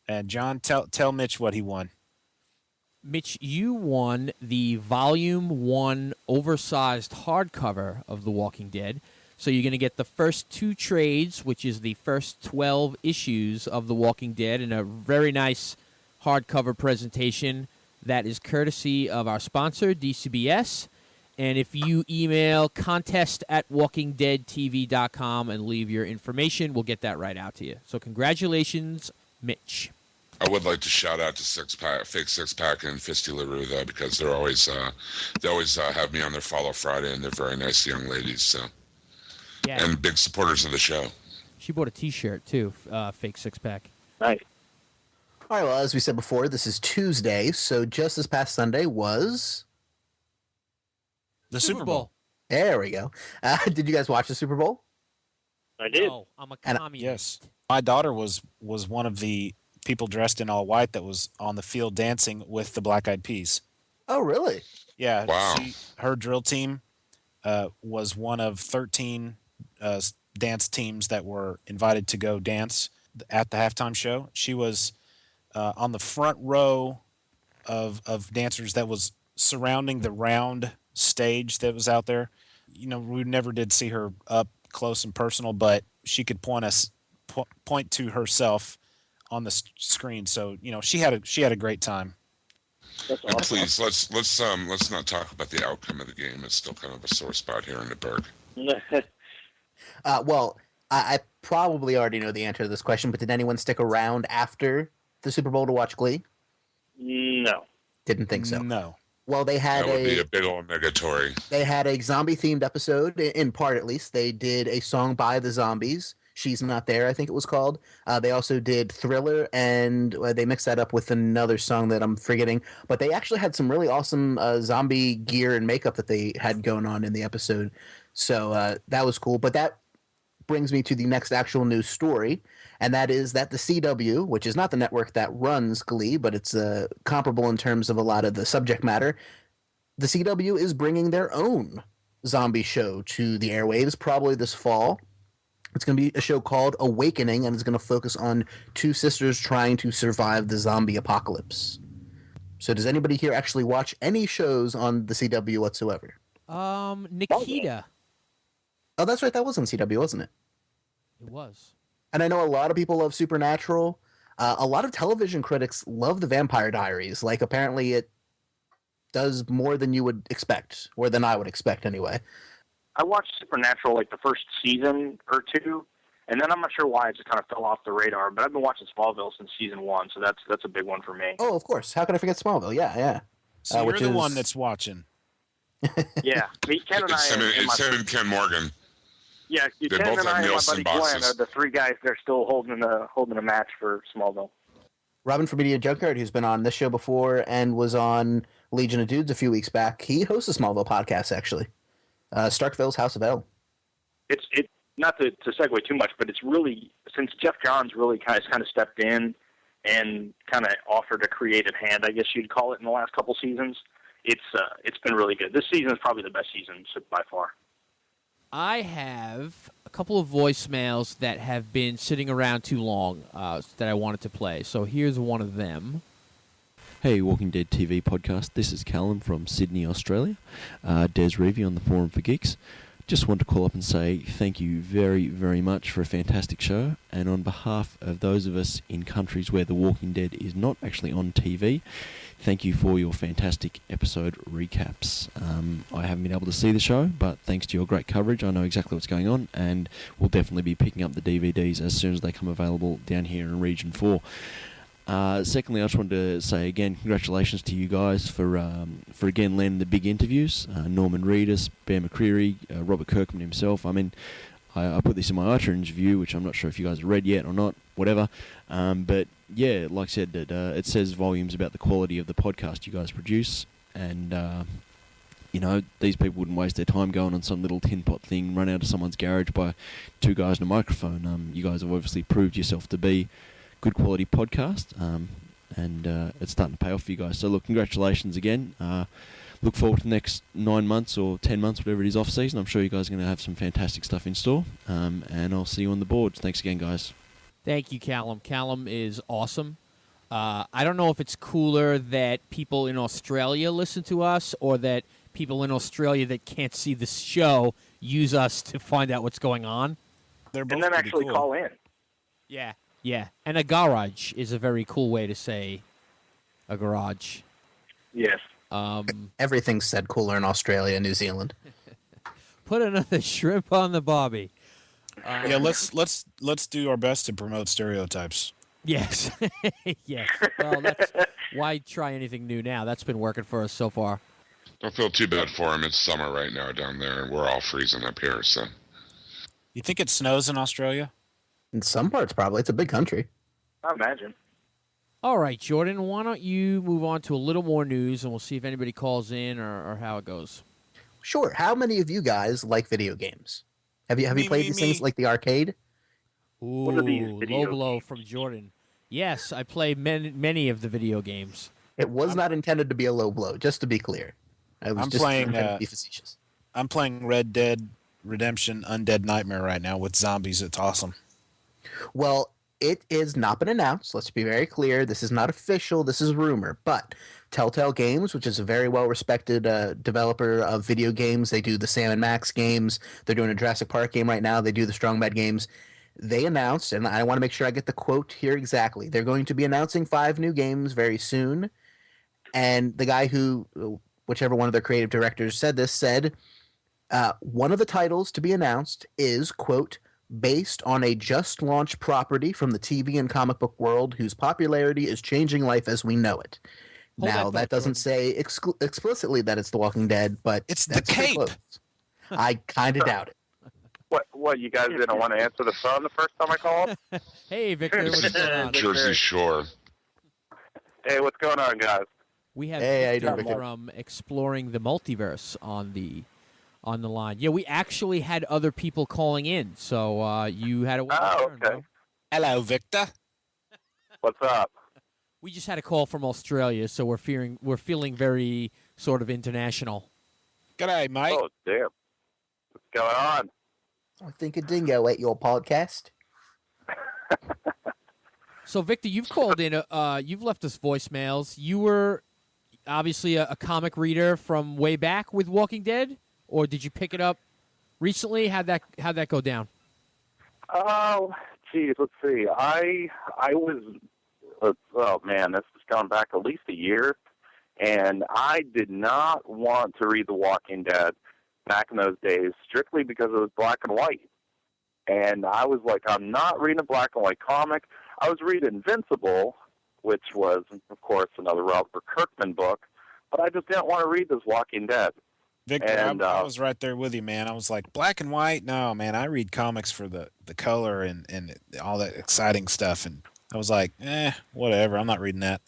And John, tell Mitch what he won. Mitch, you won the Volume 1 oversized hardcover of The Walking Dead. So you're going to get the first 2 trades, which is the first 12 issues of The Walking Dead, in a very nice hardcover presentation that is courtesy of our sponsor, DCBS. And if you email contest@walkingdeadtv.com and leave your information, we'll get that right out to you. So congratulations, Mitch. I would like to shout out to Fake Six Pack and Fisty LaRue though, because they always have me on their Follow Friday, and they're very nice young ladies. So, Yeah. and big supporters of the show. She bought a T-shirt too, Fake Six Pack. Nice. All right, well, as we said before, this is Tuesday, so just this past Sunday was... The Super Bowl. There we go. Did you guys watch the Super Bowl? I did. No, I'm a And- communist. Yes, my daughter was one of the people dressed in all white that was on the field dancing with the Black Eyed Peas. Oh, really? Yeah, Wow. her drill team was one of 13 dance teams that were invited to go dance at the halftime show. She was on the front row of dancers that was surrounding the round stage that was out there. You know, we never did see her up close and personal, but she could point to herself on the screen. So, you know, she had a great time. That's And awesome. please let's not talk about the outcome of the game. It's still kind of a sore spot here in the Berg. Well, I probably already know the answer to this question, but did anyone stick around after the Super Bowl to watch Glee? No. Didn't think so. No. Well, they had That would be a big old negatory. They had a zombie-themed episode, in part at least. They did a song by the Zombies. She's Not There, I think it was called. They also did Thriller, and they mixed that up with another song that I'm forgetting. But they actually had some really awesome zombie gear and makeup that they had going on in the episode. So that was cool. But that brings me to the next actual news story, and that is that the CW, which is not the network that runs Glee, but it's comparable in terms of a lot of the subject matter, the CW is bringing their own zombie show to the airwaves probably this fall. It's going to be a show called Awakening, and it's going to focus on two sisters trying to survive the zombie apocalypse. So does anybody here actually watch any shows on the CW whatsoever? Nikita. Oh, that's right. That was on CW, wasn't it? It was. And I know a lot of people love Supernatural. A lot of television critics love The Vampire Diaries. Like, apparently it does more than you would expect, or than I would expect anyway. I watched Supernatural like the first season or two, and then I'm not sure why it just kind of fell off the radar. But I've been watching Smallville since season 1, so that's a big one for me. Oh, of course. How could I forget Smallville? Yeah. So you're the one that's watching. Yeah, me, Ken and It's him and Ken Morgan. Yeah, They Ken both and have I and my Nielsen buddy Glenn boxes. are the three guys that are still holding a match for Smallville. Robin from Media Junkyard, who's been on this show before and was on Legion of Dudes a few weeks back, he hosts a Smallville podcast, actually. Starkville's House of L. It's not to segue too much, but it's really, since Jeff Johns really kind of stepped in and kind of offered a creative hand, I guess you'd call it, in the last couple seasons, it's been really good. This season is probably the best season by far. I have a couple of voicemails that have been sitting around too long that I wanted to play. So here's one of them. Hey, Walking Dead TV podcast. This is Callum from Sydney, Australia. Des Reevy on the Forum for Geeks. Just want to call up and say thank you very, very much for a fantastic show. And on behalf of those of us in countries where The Walking Dead is not actually on TV, thank you for your fantastic episode recaps. I haven't been able to see the show, but thanks to your great coverage, I know exactly what's going on, and we'll definitely be picking up the DVDs as soon as they come available down here in Region 4. Secondly, I just wanted to say again, congratulations to you guys for again landing the big interviews. Norman Reedus, Bear McCreary, Robert Kirkman himself. I mean, I put this in my iTunes review, which I'm not sure if you guys have read yet or not, whatever. But yeah, like I said, it says volumes about the quality of the podcast you guys produce. And, you know, these people wouldn't waste their time going on some little tin pot thing run out of someone's garage by two guys and a microphone. You guys have obviously proved yourself to be good quality podcast, and it's starting to pay off for you guys. So look, congratulations again. Look forward to the next 9 months or 10 months, whatever it is, off season. I'm sure you guys are going to have some fantastic stuff in store, and I'll see you on the boards. Thanks again, guys. Thank you, Callum. Callum is awesome. I don't know if it's cooler that people in Australia listen to us or that people in Australia that can't see the show use us to find out what's going on. They're both And then pretty actually cool. call in. Yeah, and a garage is a very cool way to say a garage. Yes. Everything's said cooler in Australia and New Zealand. Put another shrimp on the barbie. Yeah, let's do our best to promote stereotypes. Yes. Yes. Well, why try anything new now? That's been working for us so far. Don't feel too bad for him. It's summer right now down there, and we're all freezing up here. So, You think it snows in Australia? In some parts, probably. It's a big country. I imagine. All right, Jordan, why don't you move on to a little more news, and we'll see if anybody calls in or how it goes. Sure. How many of you guys like video games? Have you Me, played me, these me. things like the arcade? Ooh, What are these video low blow games? from Jordan. Yes, I play many of the video games. It was not intended to be a low blow, just to be clear. I was I'm just playing, intended to be facetious. I'm playing Red Dead Redemption Undead Nightmare right now with zombies. It's awesome. Well, it has not been announced. Let's be very clear. This is not official. This is rumor. But Telltale Games, which is a very well-respected developer of video games, they do the Sam & Max games. They're doing a Jurassic Park game right now. They do the Strong Bad games. They announced, and I want to make sure I get the quote here exactly, they're going to be announcing 5 new games very soon. And the guy who, whichever one of their creative directors said this, said one of the titles to be announced is, quote, based on a just-launched property from the TV and comic book world whose popularity is changing life as we know it. Hold Now, that that thought, doesn't say explicitly that it's The Walking Dead, but It's the that's pretty cape. close. I kind of doubt it. What, you guys didn't want to answer the phone the first time I called? Hey, Victor, what's going on? Jersey Shore. Hey, what's going on, guys? We have Hey, how you Victor doing, Victor? from Exploring the Multiverse on the on the line. Yeah, we actually had other people calling in, so you had a wait your turn, okay. bro. Hello, Victor. What's up? We just had a call from Australia, so we're feeling very sort of international. G'day, mate. Oh, damn. What's going on? I think a dingo ate your podcast. So, Victor, you've called in. You've left us voicemails. You were obviously a comic reader from way back with Walking Dead, or did you pick it up recently? How'd that go down? Oh, geez, let's see. I was, oh man, this has gone back at least a year, and I did not want to read The Walking Dead back in those days, strictly because it was black and white. And I was like, I'm not reading a black and white comic. I was reading Invincible, which was, of course, another Robert Kirkman book, but I just didn't want to read this Walking Dead. Victor, And, I was right there with you, man. I was like, black and white? No, man, I read comics for the color and all that exciting stuff. And I was like, whatever, I'm not reading that.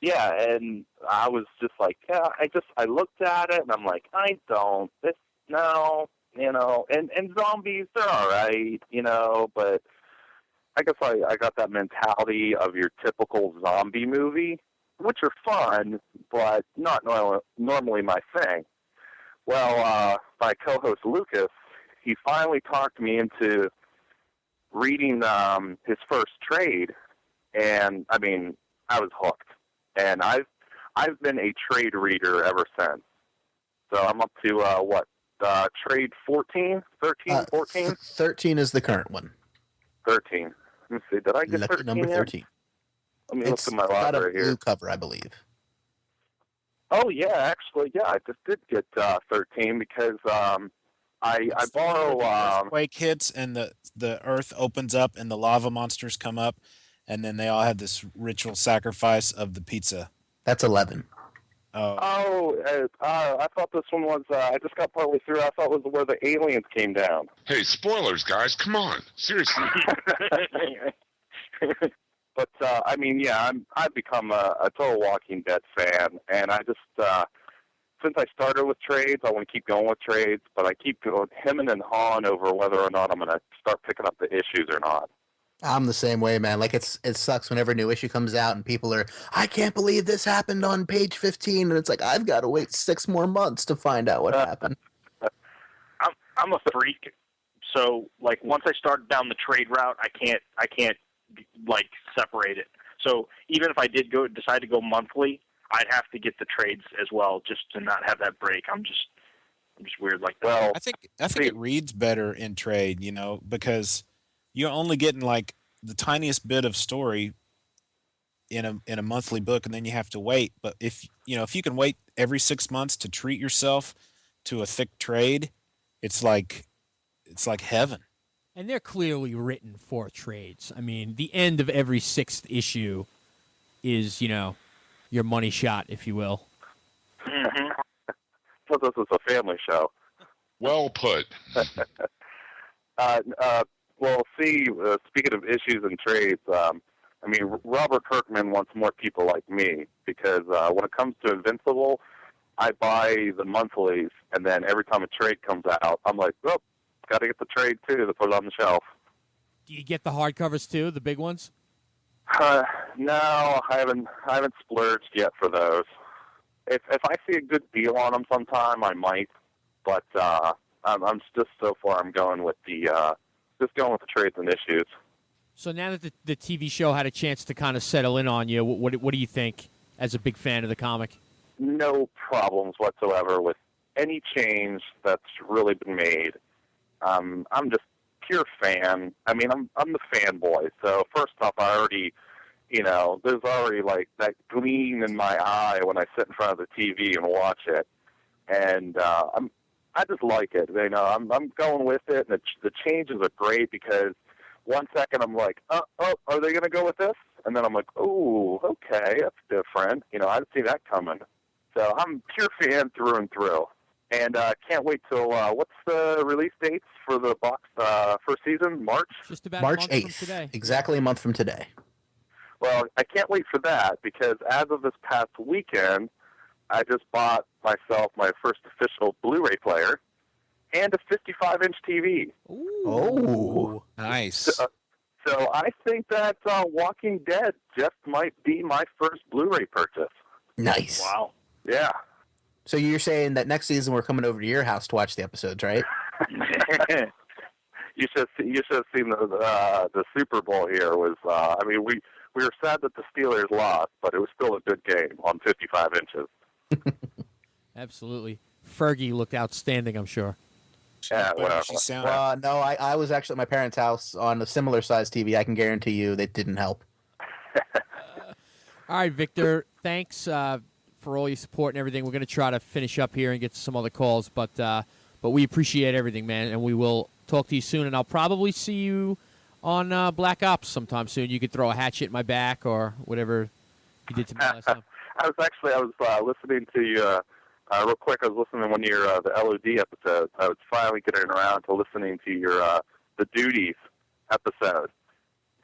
Yeah, and I was just like, yeah, I looked at it, and I'm like, no, and zombies, they're all right, but I guess I got that mentality of your typical zombie movie, which are fun, but not normally my thing. Well, my co-host Lucas, he finally talked me into reading his first trade, and I mean, I was hooked. And I've been a trade reader ever since. So I'm up to trade 14, 13, 14? 13 is the current one. 13. Let me see. Did I get Lucky 13 number yet? 13. Let me look It's at my got a library blue here. cover, I believe. Oh yeah, actually, yeah, I just did get 13 because I borrow. Earthquake hits and the earth opens up and the lava monsters come up, and then they all have this ritual sacrifice of the pizza. That's 11. Oh, I thought this one was. I just got partway through. I thought it was where the aliens came down. Hey, spoilers, guys! Come on, seriously. But I mean, yeah, I've become a total Walking Dead fan, and I just since I started with trades, I want to keep going with trades, but I keep going hemming and hawing over whether or not I'm going to start picking up the issues or not. I'm the same way, man. Like it sucks whenever a new issue comes out and people are, I can't believe this happened on page 15, and it's like I've got to wait 6 more months to find out what happened. I'm a freak, so like once I start down the trade route, I can't like separate it. So even if I did decide to go monthly, I'd have to get the trades as well just to not have that break. I'm just weird like that. Well, I think it reads better in trade, because you're only getting like the tiniest bit of story in a monthly book, and then you have to wait. But if you can wait every 6 months to treat yourself to a thick trade, it's like heaven. And they're clearly written for trades. I mean, the end of every 6th issue is, your money shot, if you will. Mm-hmm. So this is a family show. Well put. Well, see, speaking of issues and trades, I mean, Robert Kirkman wants more people like me because when it comes to Invincible, I buy the monthlies, and then every time a trade comes out, I'm like, oh, got to get the trade too to put it on the shelf. Do you get the hardcovers too, the big ones? No, I haven't splurged yet for those. If I see a good deal on them sometime, I might. But I'm just so far. I'm going with the trades and issues. So now that the TV show had a chance to kind of settle in on you, what do you think as a big fan of the comic? No problems whatsoever with any change that's really been made. I'm just pure fan. I mean, I'm the fanboy. So first off, I already, there's already like that gleam in my eye when I sit in front of the TV and watch it, and I just like it. I'm going with it, and the changes are great because 1 second I'm like, oh, are they going to go with this? And then I'm like, oh, okay, that's different. I didn't see that coming. So I'm pure fan through and through. And can't wait till, what's the release dates for the box first season? March? Just about March a month 8th. from today. Exactly a month from today. Well, I can't wait for that because as of this past weekend, I just bought myself my first official Blu-ray player. and a 55-inch TV. Oh, nice. So I think that Walking Dead just might be my first Blu-ray purchase. Nice. Wow. Yeah. So you're saying that next season we're coming over to your house to watch the episodes, right? You should have seen the Super Bowl here. We were sad that the Steelers lost, but it was still a good game on 55 inches. Absolutely. Fergie looked outstanding, I'm sure. Yeah, whatever. No, I was actually at my parents' house on a similar size TV. I can guarantee you that didn't help. All right, Victor, thanks for all your support and everything. We're going to try to finish up here and get to some other calls, but we appreciate everything, man, and we will talk to you soon, and I'll probably see you on Black Ops sometime soon. You could throw a hatchet in my back or whatever you did to me last time. I was listening to you real quick. I was listening to one of your the LOD episodes. I was finally getting around to listening to your the Duties episode,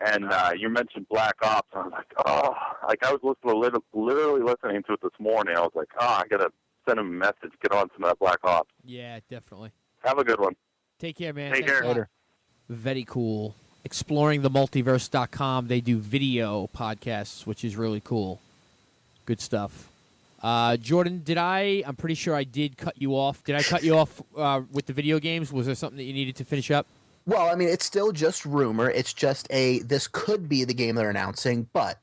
and you mentioned Black Ops. And I was like, oh, like I was literally listening to it this morning. I was like, oh, I gotta send him a message, get on some of that Black Ops. Yeah, definitely. Have a good one. Take care, man. Take Thanks care. a lot. Very cool. ExploringTheMultiverse.com. They do video podcasts, which is really cool. Good stuff. Jordan, I'm pretty sure I did cut you off. Did I cut you off with the video games? Was there something that you needed to finish up? Well, I mean, it's still just rumor. It's just this could be the game they're announcing, but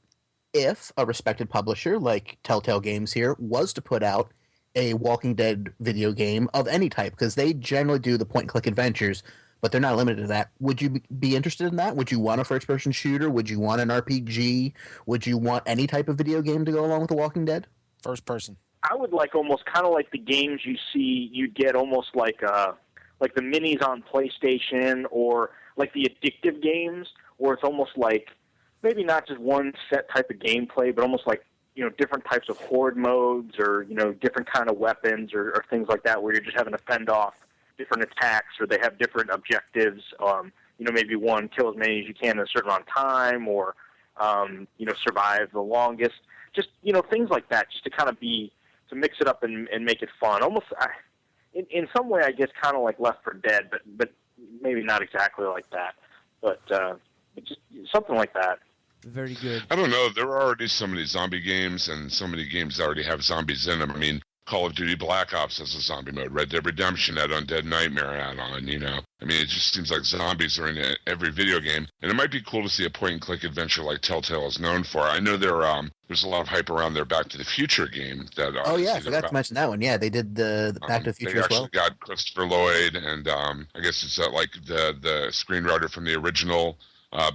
if a respected publisher like Telltale Games here was to put out a Walking Dead video game of any type, because they generally do the point-and-click adventures, but they're not limited to that. Would you be interested in that? Would you want a first-person shooter? Would you want an RPG? Would you want any type of video game to go along with The Walking Dead? First person. I would like almost kind of like the games you'd get almost like the minis on PlayStation, or like the addictive games, where it's almost like maybe not just one set type of gameplay, but almost like, different types of horde modes, or, different kind of weapons or things like that, where you're just having to fend off different attacks, or they have different objectives. Maybe one, kill as many as you can in a certain amount of time, or, survive the longest. Just, things like that, just to kind of to mix it up and make it fun. Almost, in some way, I guess, kind of like Left 4 Dead, but maybe not exactly like that. But just something like that. Very good. I don't know. There are already so many zombie games, and so many games that already have zombies in them. I mean, Call of Duty Black Ops has a zombie mode. Red Dead Redemption had Undead Nightmare add-on, I mean, it just seems like zombies are in every video game. And it might be cool to see a point-and-click adventure like Telltale is known for. I know there's a lot of hype around their Back to the Future game. Oh, yeah, I forgot to mention that one. Yeah, they did the Back to the Future as well. They actually got Christopher Lloyd, and I guess it's like the screenwriter from the original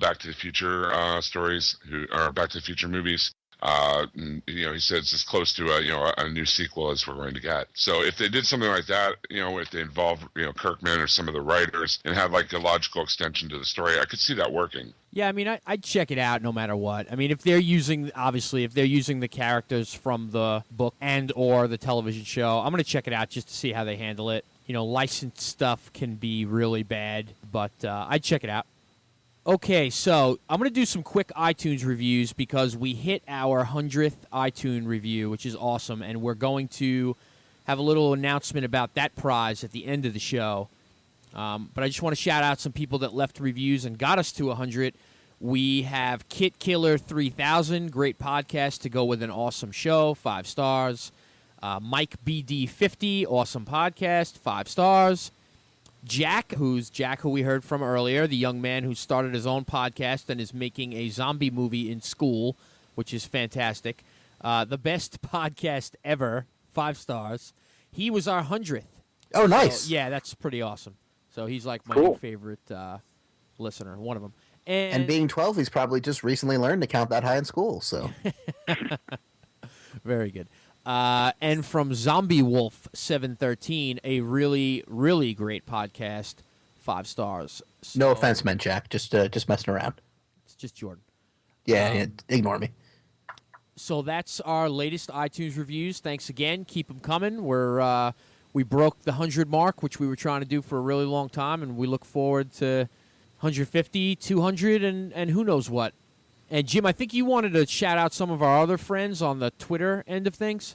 Back to the Future stories, or Back to the Future movies. He said it's as close to a new sequel as we're going to get. So if they did something like that, if they involve Kirkman or some of the writers and have like a logical extension to the story, I could see that working. Yeah, I mean, I'd check it out no matter what. I mean, if they're using the characters from the book and or the television show, I'm going to check it out just to see how they handle it. Licensed stuff can be really bad, but I'd check it out. Okay, so I'm going to do some quick iTunes reviews because we hit our 100th iTunes review, which is awesome, and we're going to have a little announcement about that prize at the end of the show. But I just want to shout out some people that left reviews and got us to 100. We have Kit Killer 3000, great podcast to go with an awesome show, 5 stars. Mike BD50, awesome podcast, 5 stars. Jack, who we heard from earlier, the young man who started his own podcast and is making a zombie movie in school, which is fantastic. The best podcast ever, 5 stars. He was our 100th. Oh, nice. So, yeah, that's pretty awesome. So he's like my new favorite listener, one of them. And being 12, he's probably just recently learned to count that high in school. So very good. And from Zombie Wolf 713, a really, really great podcast, 5 stars. So, no offense meant, Jack. Just messing around. It's just Jordan. Yeah, ignore me. So that's our latest iTunes reviews. Thanks again. Keep them coming. We broke the 100 mark, which we were trying to do for a really long time, and we look forward to 150, 200, and who knows what. And, Jim, I think you wanted to shout out some of our other friends on the Twitter end of things.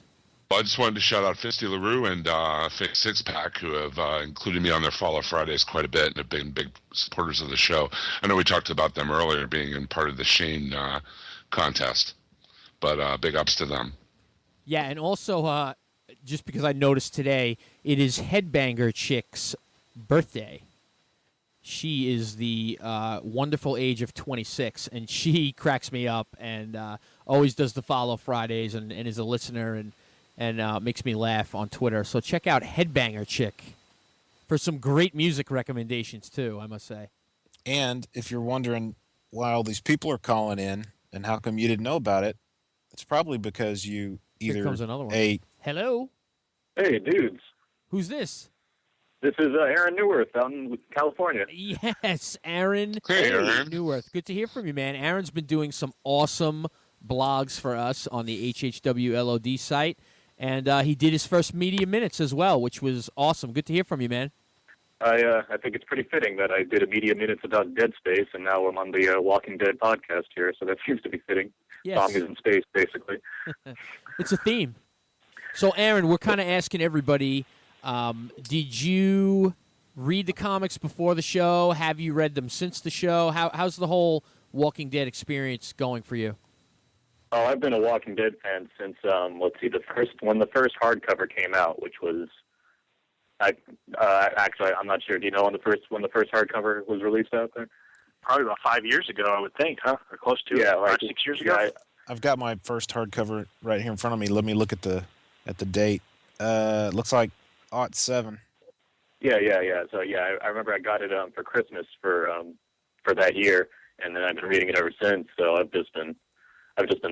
Well, I just wanted to shout out Fisty LaRue and Fix Six Pack, who have included me on their Fall Out Fridays quite a bit and have been big supporters of the show. I know we talked about them earlier being in part of the Shane contest, but big ups to them. Yeah, and also, just because I noticed today, it is Headbanger Chick's birthday. She is the wonderful age of 26, and she cracks me up and always does the Follow Fridays and is a listener and makes me laugh on Twitter. So check out Headbanger Chick for some great music recommendations, too, I must say. And if you're wondering why all these people are calling in and how come you didn't know about it, it's probably because you either Here comes another one. Hello? Hey, dudes. Who's this? This is Aaron Newworth out in California. Yes, Aaron. Hey, Aaron. Newworth. Good to hear from you, man. Aaron's been doing some awesome blogs for us on the HHWLOD site, and he did his first Media Minutes as well, which was awesome. Good to hear from you, man. I think it's pretty fitting that I did a Media Minutes about Dead Space, and now I'm on the Walking Dead podcast here, so that seems to be fitting. Yes. Zombies in space, basically. It's a theme. So, Aaron, we're kind of asking everybody, did you read the comics before the show? Have you read them since the show? How's the whole Walking Dead experience going for you? Oh, I've been a Walking Dead fan since, when the first hardcover came out, which was, actually, I'm not sure. Do you know when the first hardcover was released out there? Probably about 5 years ago, I would think, huh? Or close to. Yeah, 5, 6 years ago. I've got my first hardcover right here in front of me. Let me look at the date. Looks like 07. Yeah. So I remember I got it for Christmas for that year, and then I've been reading it ever since. So I've just been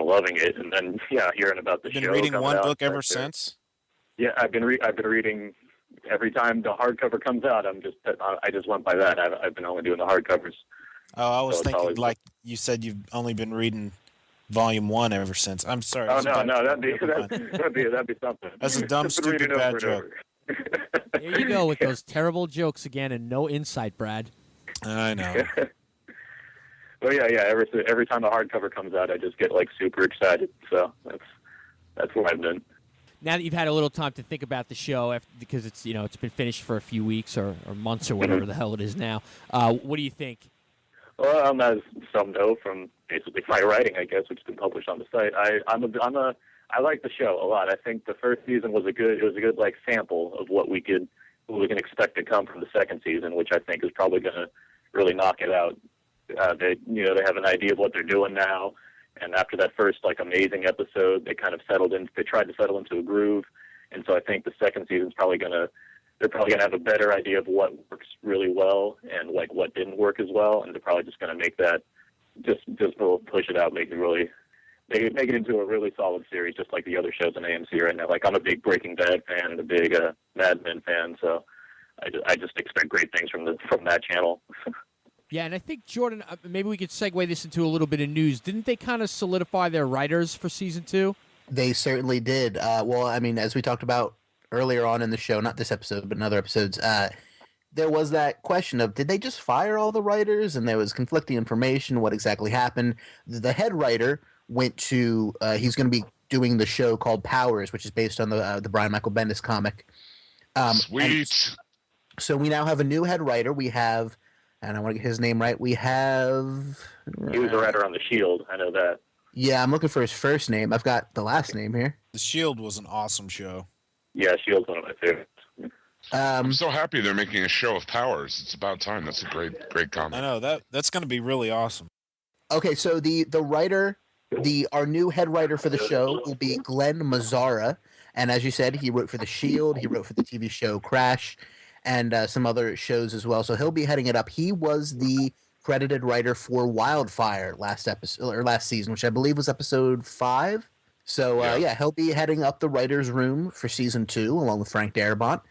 loving it, and then hearing about the show. Been reading one book ever right there. since. Yeah, I've been reading every time the hardcover comes out. I just went by that. I've been only doing the hardcovers. Oh, I was So it's thinking always- like you said you've only been reading volume 1 ever since. I'm sorry. Oh That's a no, bad- that'd be something. That's a dumb, Just been reading stupid, it bad over and joke. over. There you go with those terrible jokes again and no insight, Brad. I know. Well, yeah. Every time the hardcover comes out, I just get like super excited. So that's what I've been. Now that you've had a little time to think about the show, because it's been finished for a few weeks or months or whatever the hell it is now, what do you think? Well, as some know from basically my writing, I guess, which has been published on the site, I like the show a lot. I think the first season was a good like sample of what we can expect to come from the second season, which I think is probably going to really knock it out. They have an idea of what they're doing now, and after that first like amazing episode, they kind of tried to settle into a groove, and so I think the second season's they're probably gonna have a better idea of what works really well and like what didn't work as well, and they're probably just gonna make that just push it out, make it into a really solid series, just like the other shows on AMC right now. Like I'm a big Breaking Bad fan and a big Mad Men fan, so I just expect great things from that channel. Yeah, and I think, Jordan, maybe we could segue this into a little bit of news. Didn't they kind of solidify their writers for season 2? They certainly did. Well, I mean, as we talked about earlier on in the show, not this episode, but in other episodes, there was that question of, did they just fire all the writers? And there was conflicting information, what exactly happened. The head writer went to, he's going to be doing the show called Powers, which is based on the Brian Michael Bendis comic. Sweet. So we now have a new head writer. We have, and I want to get his name right, we have... He was a writer on The Shield, I know that. Yeah, I'm looking for his first name. I've got the last name here. The Shield was an awesome show. Yeah, Shield's one of my favorites. I'm so happy they're making a show of Powers. It's about time. That's a great comic. I know that's going to be really awesome. Okay, so the writer, our new head writer for the show will be Glenn Mazzara, and as you said, he wrote for The Shield, he wrote for the TV show Crash, and some other shows as well. So he'll be heading it up. He was the credited writer for Wildfire last season, which I believe was episode 5. So he'll be heading up the writers' room for season 2 along with Frank Darabont.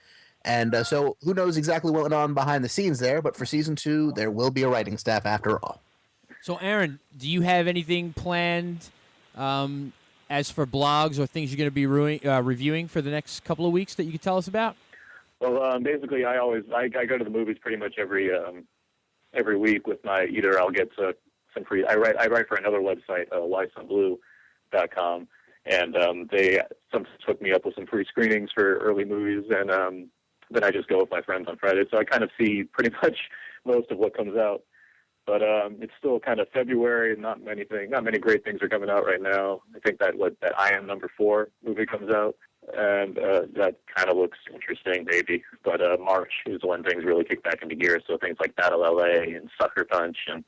And so who knows exactly what went on behind the scenes there, but for season 2, there will be a writing staff after all. So, Aaron, do you have anything planned as for blogs or things you're going to be reviewing for the next couple of weeks that you could tell us about? Well, basically, I go to the movies pretty much every week with either I'll get some free. I write for another website, whysomeblue.com, and they sometimes hook me up with some free screenings for early movies, and then I just go with my friends on Friday. So I kind of see pretty much most of what comes out. But it's still kind of February. Not many great things are coming out right now. I think that I Am Number 4 movie comes out, and that kind of looks interesting, maybe. But March is when things really kick back into gear. So things like Battle LA and Sucker Punch and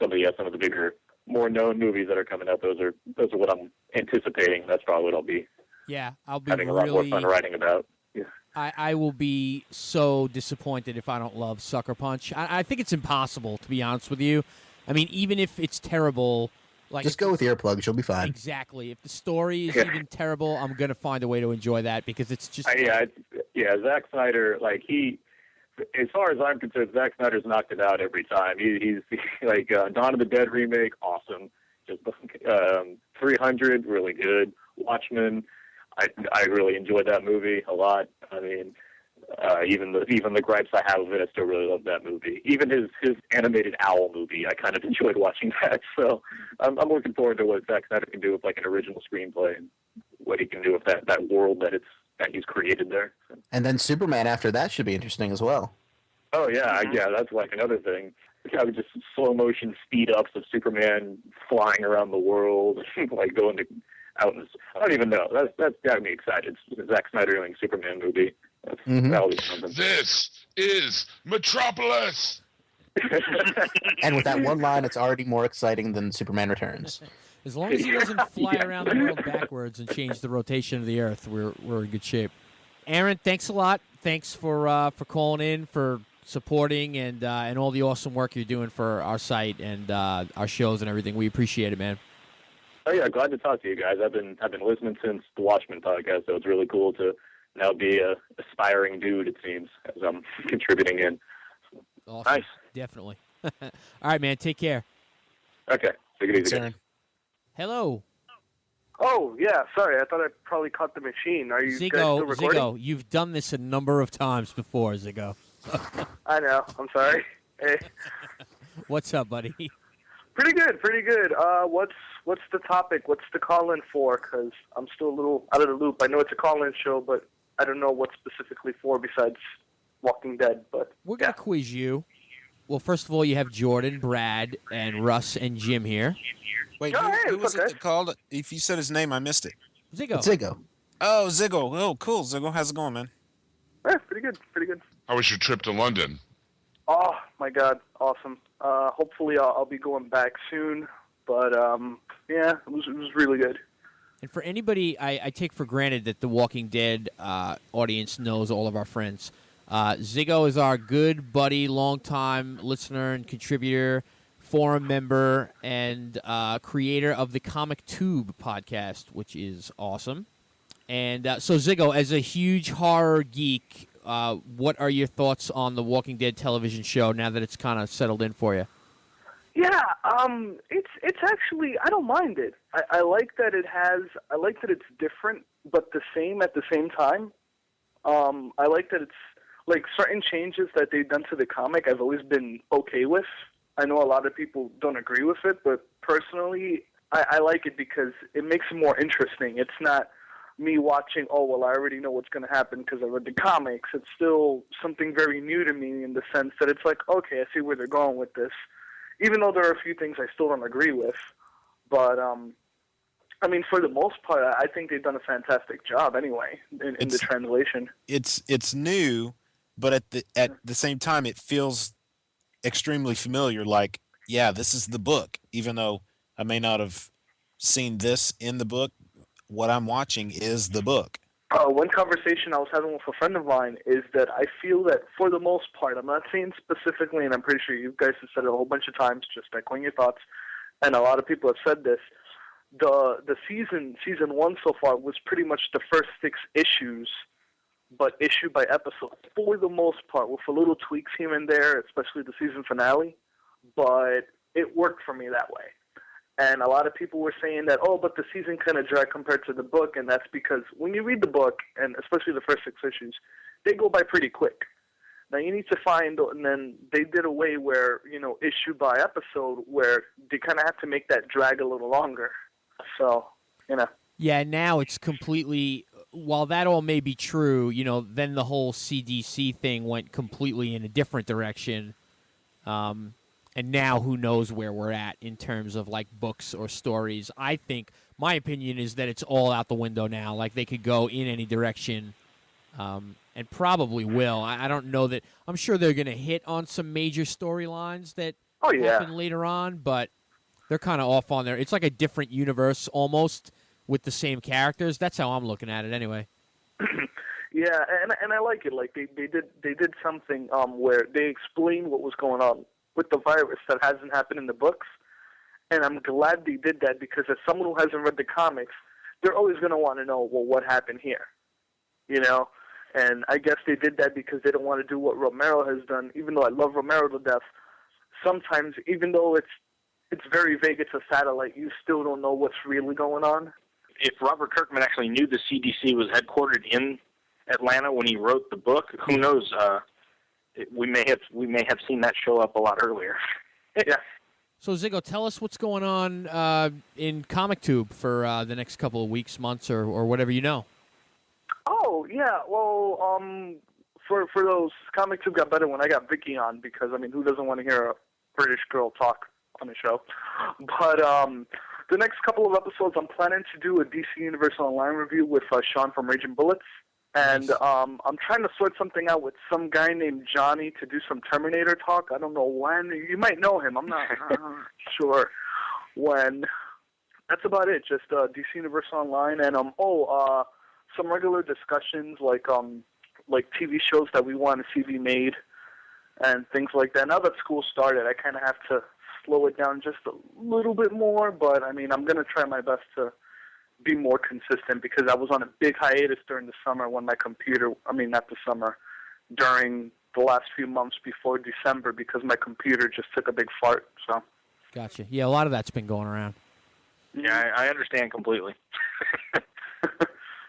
some of the bigger, more known movies that are coming out. Those are what I'm anticipating. That's probably what I'll be. Yeah, I'll be having a lot more fun writing about. Yeah. I will be so disappointed if I don't love Sucker Punch. I think it's impossible, to be honest with you. I mean, even if it's terrible, just go with earplugs. You'll be fine. Exactly. If the story is even terrible, I'm gonna find a way to enjoy that because it's just. Zack Snyder, as far as I'm concerned, Zack Snyder's knocked it out every time. He's like Dawn of the Dead remake, awesome. Just 300, really good. Watchmen. I really enjoyed that movie a lot. I mean, even the gripes I have of it, I still really love that movie. Even his animated Owl movie, I kind of enjoyed watching that. So I'm looking forward to what Zack Snyder can do with like an original screenplay and what he can do with that world that he's created there. And then Superman after that should be interesting as well. Oh yeah, that's like another thing. Kind of just slow motion speed ups of Superman flying around the world, like going to. I don't even know. That's got me excited. Zack Snyder doing Superman movie. That'll be something. This is Metropolis. And with that one line, it's already more exciting than Superman Returns. As long as he doesn't fly around the world backwards and change the rotation of the Earth, we're in good shape. Aaron, thanks a lot. Thanks for calling in, for supporting, and all the awesome work you're doing for our site and our shows and everything. We appreciate it, man. Oh yeah, glad to talk to you guys. I've been listening since the Watchmen podcast, so it's really cool to now be a aspiring dude. It seems as I'm contributing in. Awesome. Nice, definitely. All right, man. Take care. Okay, take it easy. Aaron. Hello. Oh yeah, sorry. I thought I probably caught the machine. Are you guys still recording? Ziggo, you've done this a number of times before, Ziggo. I know. I'm sorry. Hey. What's up, buddy? Pretty good. What's the topic? What's the call-in for? Because I'm still a little out of the loop. I know it's a call-in show, but I don't know what specifically for besides Walking Dead. But we're gonna quiz you. Well, first of all, you have Jordan, Brad, and Russ and Jim here. Wait, who was it that called? If you said his name, I missed it. Ziggo. Ziggo. Oh, Ziggo. Oh, cool. Ziggo, how's it going, man? Yeah, pretty good. How was your trip to London? Oh my God, awesome. Hopefully, I'll be going back soon. But yeah, it was really good. And for anybody, I take for granted that the Walking Dead audience knows all of our friends. Ziggo is our good buddy, longtime listener and contributor, forum member, and creator of the Comic Tube podcast, which is awesome. And so, Ziggo, as a huge horror geek, what are your thoughts on the Walking Dead television show now that it's kind of settled in for you? Yeah, it's actually, I don't mind it. I like that I like that it's different but the same at the same time. I like that it's like certain changes that they've done to the comic I've always been okay with. I know a lot of people don't agree with it, but personally I like it because it makes it more interesting. It's not me watching, oh, well, I already know what's going to happen because I read the comics. It's still something very new to me in the sense that it's like, okay, I see where they're going with this. Even though there are a few things I still don't agree with. But, I mean, for the most part, I think they've done a fantastic job anyway in the translation. It's new, but at the same time, it feels extremely familiar. Like, yeah, this is the book. Even though I may not have seen this in the book, what I'm watching is the book. One conversation I was having with a friend of mine is that I feel that for the most part, I'm not saying specifically, and I'm pretty sure you guys have said it a whole bunch of times, just echoing your thoughts, and a lot of people have said this, the season one so far was pretty much the first 6 issues, but issue by episode for the most part, with a little tweaks here and there, especially the season finale, but it worked for me that way. And a lot of people were saying that, oh, but the season kind of dragged compared to the book, and that's because when you read the book, and especially the first 6 issues, they go by pretty quick. Now you need to find, and then they did a way where, issue by episode, where they kind of have to make that drag a little longer. So, Yeah, now it's completely. While that all may be true, then the whole CDC thing went completely in a different direction. And now who knows where we're at in terms of like books or stories. I think my opinion is that it's all out the window now. Like they could go in any direction, and probably will. I don't know that. I'm sure they're going to hit on some major storylines that happen later on, but they're kind of off on there. It's like a different universe almost with the same characters. That's how I'm looking at it anyway. Yeah, and I like it. Like they did something where they explained what was going on with the virus that hasn't happened in the books, and I'm glad they did that because as someone who hasn't read the comics, they're always going to want to know, well, what happened here, And I guess they did that because they don't want to do what Romero has done. Even though I love Romero to death, sometimes even though it's very vague, it's a satellite, you still don't know what's really going on. If Robert Kirkman actually knew the CDC was headquartered in Atlanta when he wrote the book, who knows? We may have seen that show up a lot earlier. Yeah. So Ziggo, tell us what's going on in ComicTube for the next couple of weeks, months, or whatever you know. Oh yeah, well, for those ComicTube got better when I got Vicky on because I mean, who doesn't want to hear a British girl talk on the show? But the next couple of episodes, I'm planning to do a DC Universe Online review with Sean from Raging Bullets. And I'm trying to sort something out with some guy named Johnny to do some Terminator talk. I don't know when. You might know him. I'm not sure when. That's about it. Just DC Universe Online and some regular discussions like TV shows that we want to see be made and things like that. Now that school started, I kind of have to slow it down just a little bit more. But I mean, I'm going to try my best to be more consistent because I was on a big hiatus during the summer when my computer, not the summer, during the last few months before December because my computer just took a big fart. So. Gotcha. Yeah, a lot of that's been going around. Yeah, I understand completely.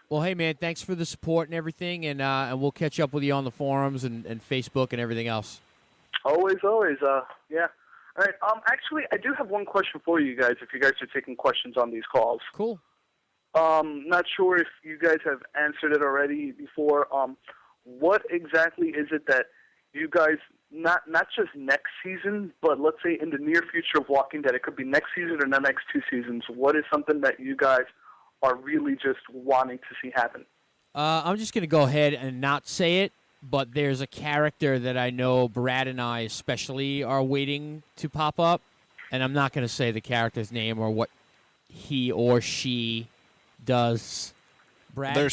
Well, hey, man, thanks for the support and everything, and we'll catch up with you on the forums and Facebook and everything else. Always, yeah. All right, actually, I do have one question for you guys if you guys are taking questions on these calls. Cool. Not sure if you guys have answered it already before. What exactly is it that you guys, not just next season, but let's say in the near future of Walking Dead, it could be next season or the next 2 seasons, what is something that you guys are really just wanting to see happen? I'm just going to go ahead and not say it, but there's a character that I know Brad and I especially are waiting to pop up, and I'm not going to say the character's name or what he or she does. Brad, there are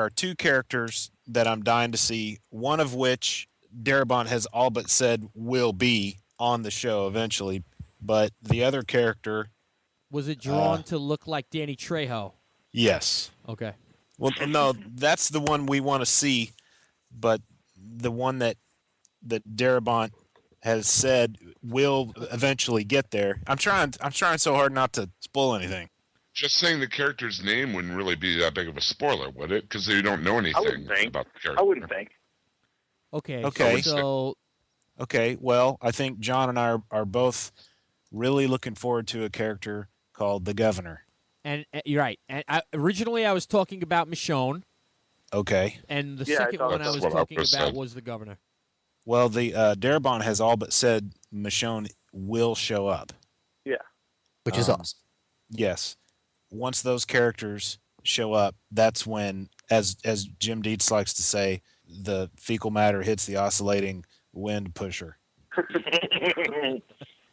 2 characters that I'm dying to see, one of which Darabont has all but said will be on the show eventually, but the other character... Was it drawn to look like Danny Trejo? Yes. Okay. Well, no, that's the one we want to see, but the one that Darabont has said will eventually get there. I'm trying so hard not to spoil anything. Just saying the character's name wouldn't really be that big of a spoiler, would it? Because you don't know anything about the character. I wouldn't think. Okay. So. Okay. Well, I think John and I are both really looking forward to a character called the Governor. And you're right. And originally, I was talking about Michonne. Okay. And the second one I was talking about was the Governor. Well, the Darabont has all but said Michonne will show up. Yeah. Which is awesome. Yes. Once those characters show up, that's when, as Jim Dietz likes to say, the fecal matter hits the oscillating wind pusher.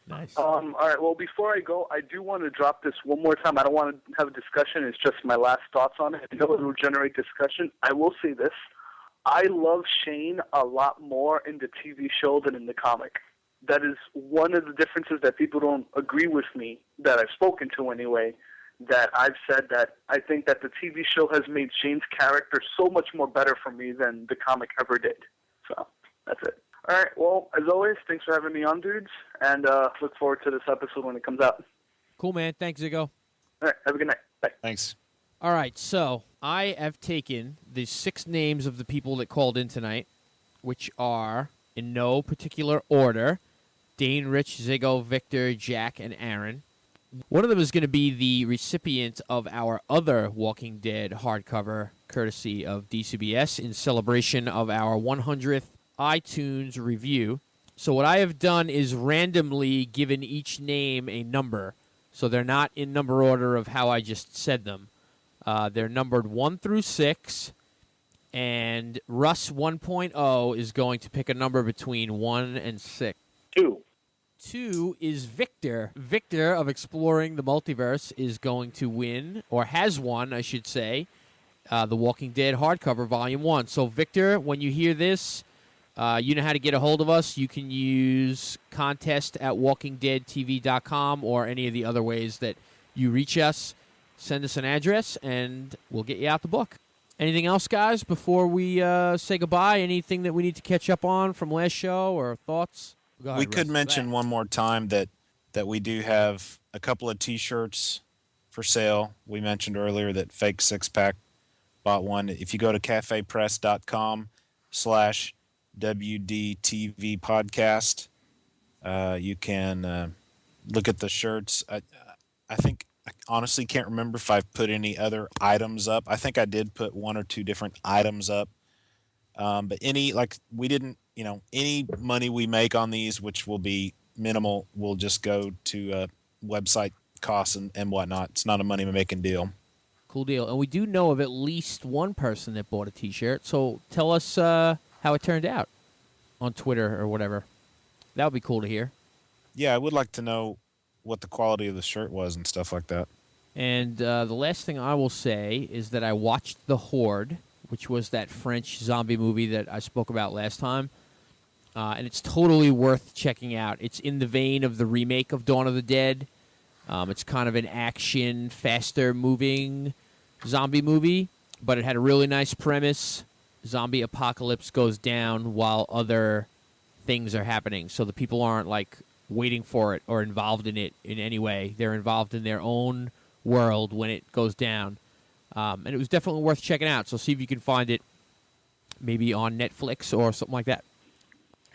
Nice. All right. Well, before I go, I do want to drop this one more time. I don't want to have a discussion. It's just my last thoughts on it. I know it will generate discussion. I will say this. I love Shane a lot more in the TV show than in the comic. That is one of the differences that people don't agree with me, that I've spoken to anyway, that I've said that I think that the TV show has made Shane's character so much more better for me than the comic ever did. So, that's it. All right, well, as always, thanks for having me on, dudes, and look forward to this episode when it comes out. Cool, man. Thanks, Ziggo. All right, have a good night. Bye. Thanks. All right, so I have taken the 6 names of the people that called in tonight, which are, in no particular order, Dane, Rich, Ziggo, Victor, Jack, and Aaron. One of them is going to be the recipient of our other Walking Dead hardcover, courtesy of DCBS, in celebration of our 100th iTunes review. So what I have done is randomly given each name a number. So they're not in number order of how I just said them. They're numbered 1 through 6. And Russ 1.0 is going to pick a number between 1 and 6. 2. 2 is Victor. Victor of Exploring the Multiverse is going to win, or has won, I should say, The Walking Dead hardcover, Volume 1. So, Victor, when you hear this, you know how to get a hold of us. You can use contest at walkingdeadtv.com or any of the other ways that you reach us. Send us an address, and we'll get you out the book. Anything else, guys, before we say goodbye? Anything that we need to catch up on from last show or thoughts? Go ahead, We could Russ. mention one more time that we do have a couple of T-shirts for sale. We mentioned earlier that Fake Six Pack bought one. If you go to cafepress.com/WDTV podcast, you can look at the shirts. I think I honestly can't remember if I've put any other items up. I think I did put 1 or 2 different items up. But any money we make on these, which will be minimal, will just go to website costs and whatnot. It's not a money-making deal. Cool deal. And we do know of at least one person that bought a T-shirt. So tell us how it turned out on Twitter or whatever. That would be cool to hear. Yeah, I would like to know what the quality of the shirt was and stuff like that. And the last thing I will say is that I watched The Horde, which was that French zombie movie that I spoke about last time. And it's totally worth checking out. It's in the vein of the remake of Dawn of the Dead. It's kind of an action, faster-moving zombie movie, but it had a really nice premise. Zombie apocalypse goes down while other things are happening. So the people aren't, like, waiting for it or involved in it in any way. They're involved in their own world when it goes down. And it was definitely worth checking out. So see if you can find it maybe on Netflix or something like that.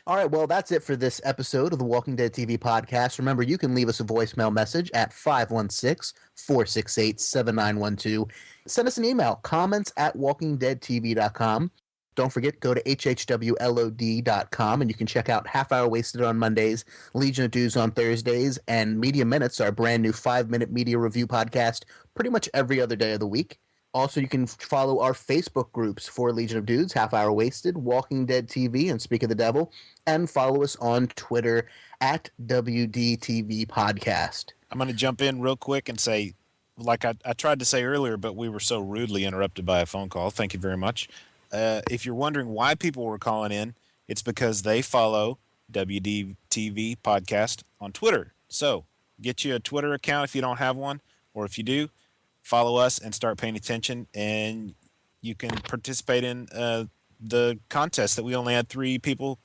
All right, well, that's it for this episode of the Walking Dead TV podcast. Remember, you can leave us a voicemail message at 516-468-7912. Send us an email, comments@walkingdeadtv.com. Don't forget, go to hhwlod.com, and you can check out Half Hour Wasted on Mondays, Legion of Dudes on Thursdays, and Media Minutes, our brand new 5-minute media review podcast, pretty much every other day of the week. Also, you can follow our Facebook groups for Legion of Dudes, Half Hour Wasted, Walking Dead TV, and Speak of the Devil, and follow us on Twitter at WDTV Podcast. I'm going to jump in real quick and say, like I tried to say earlier, but we were so rudely interrupted by a phone call. Thank you very much. If you're wondering why people were calling in, it's because they follow WDTV Podcast on Twitter. So get you a Twitter account if you don't have one, or if you do, follow us and start paying attention, and you can participate in the contest that we only had 3 people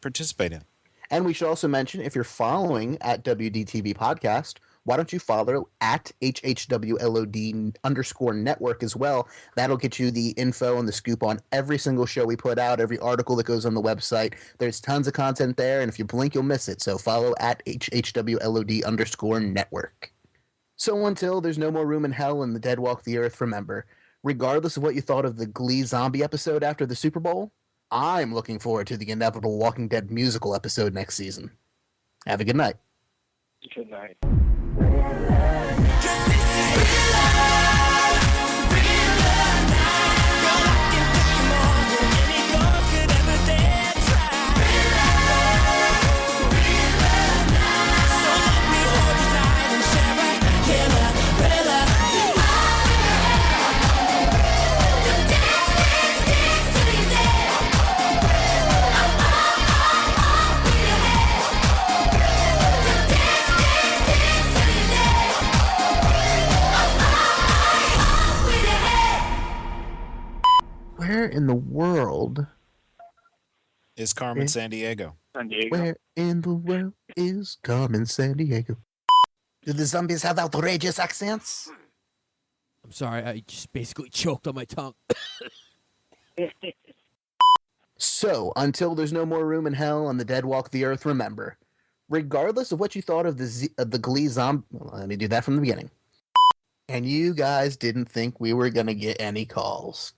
participate in. And we should also mention, if you're following at WDTV Podcast, why don't you follow at HHWLOD_network as well? That'll get you the info and the scoop on every single show we put out, every article that goes on the website. There's tons of content there, and if you blink, you'll miss it. So follow at HHWLOD_network. So until there's no more room in hell and the dead walk the earth, remember, regardless of what you thought of the Glee zombie episode after the Super Bowl, I'm looking forward to the inevitable Walking Dead musical episode next season. Have a good night. Good night. Where in the world is Carmen Sandiego? San Diego. Where in the world is Carmen Sandiego? Do the zombies have outrageous accents? I'm sorry, I just basically choked on my tongue. So, until there's no more room in hell and the dead walk the earth, remember, regardless of what you thought of the Glee zombie. Let me do that from the beginning. And you guys didn't think we were going to get any calls.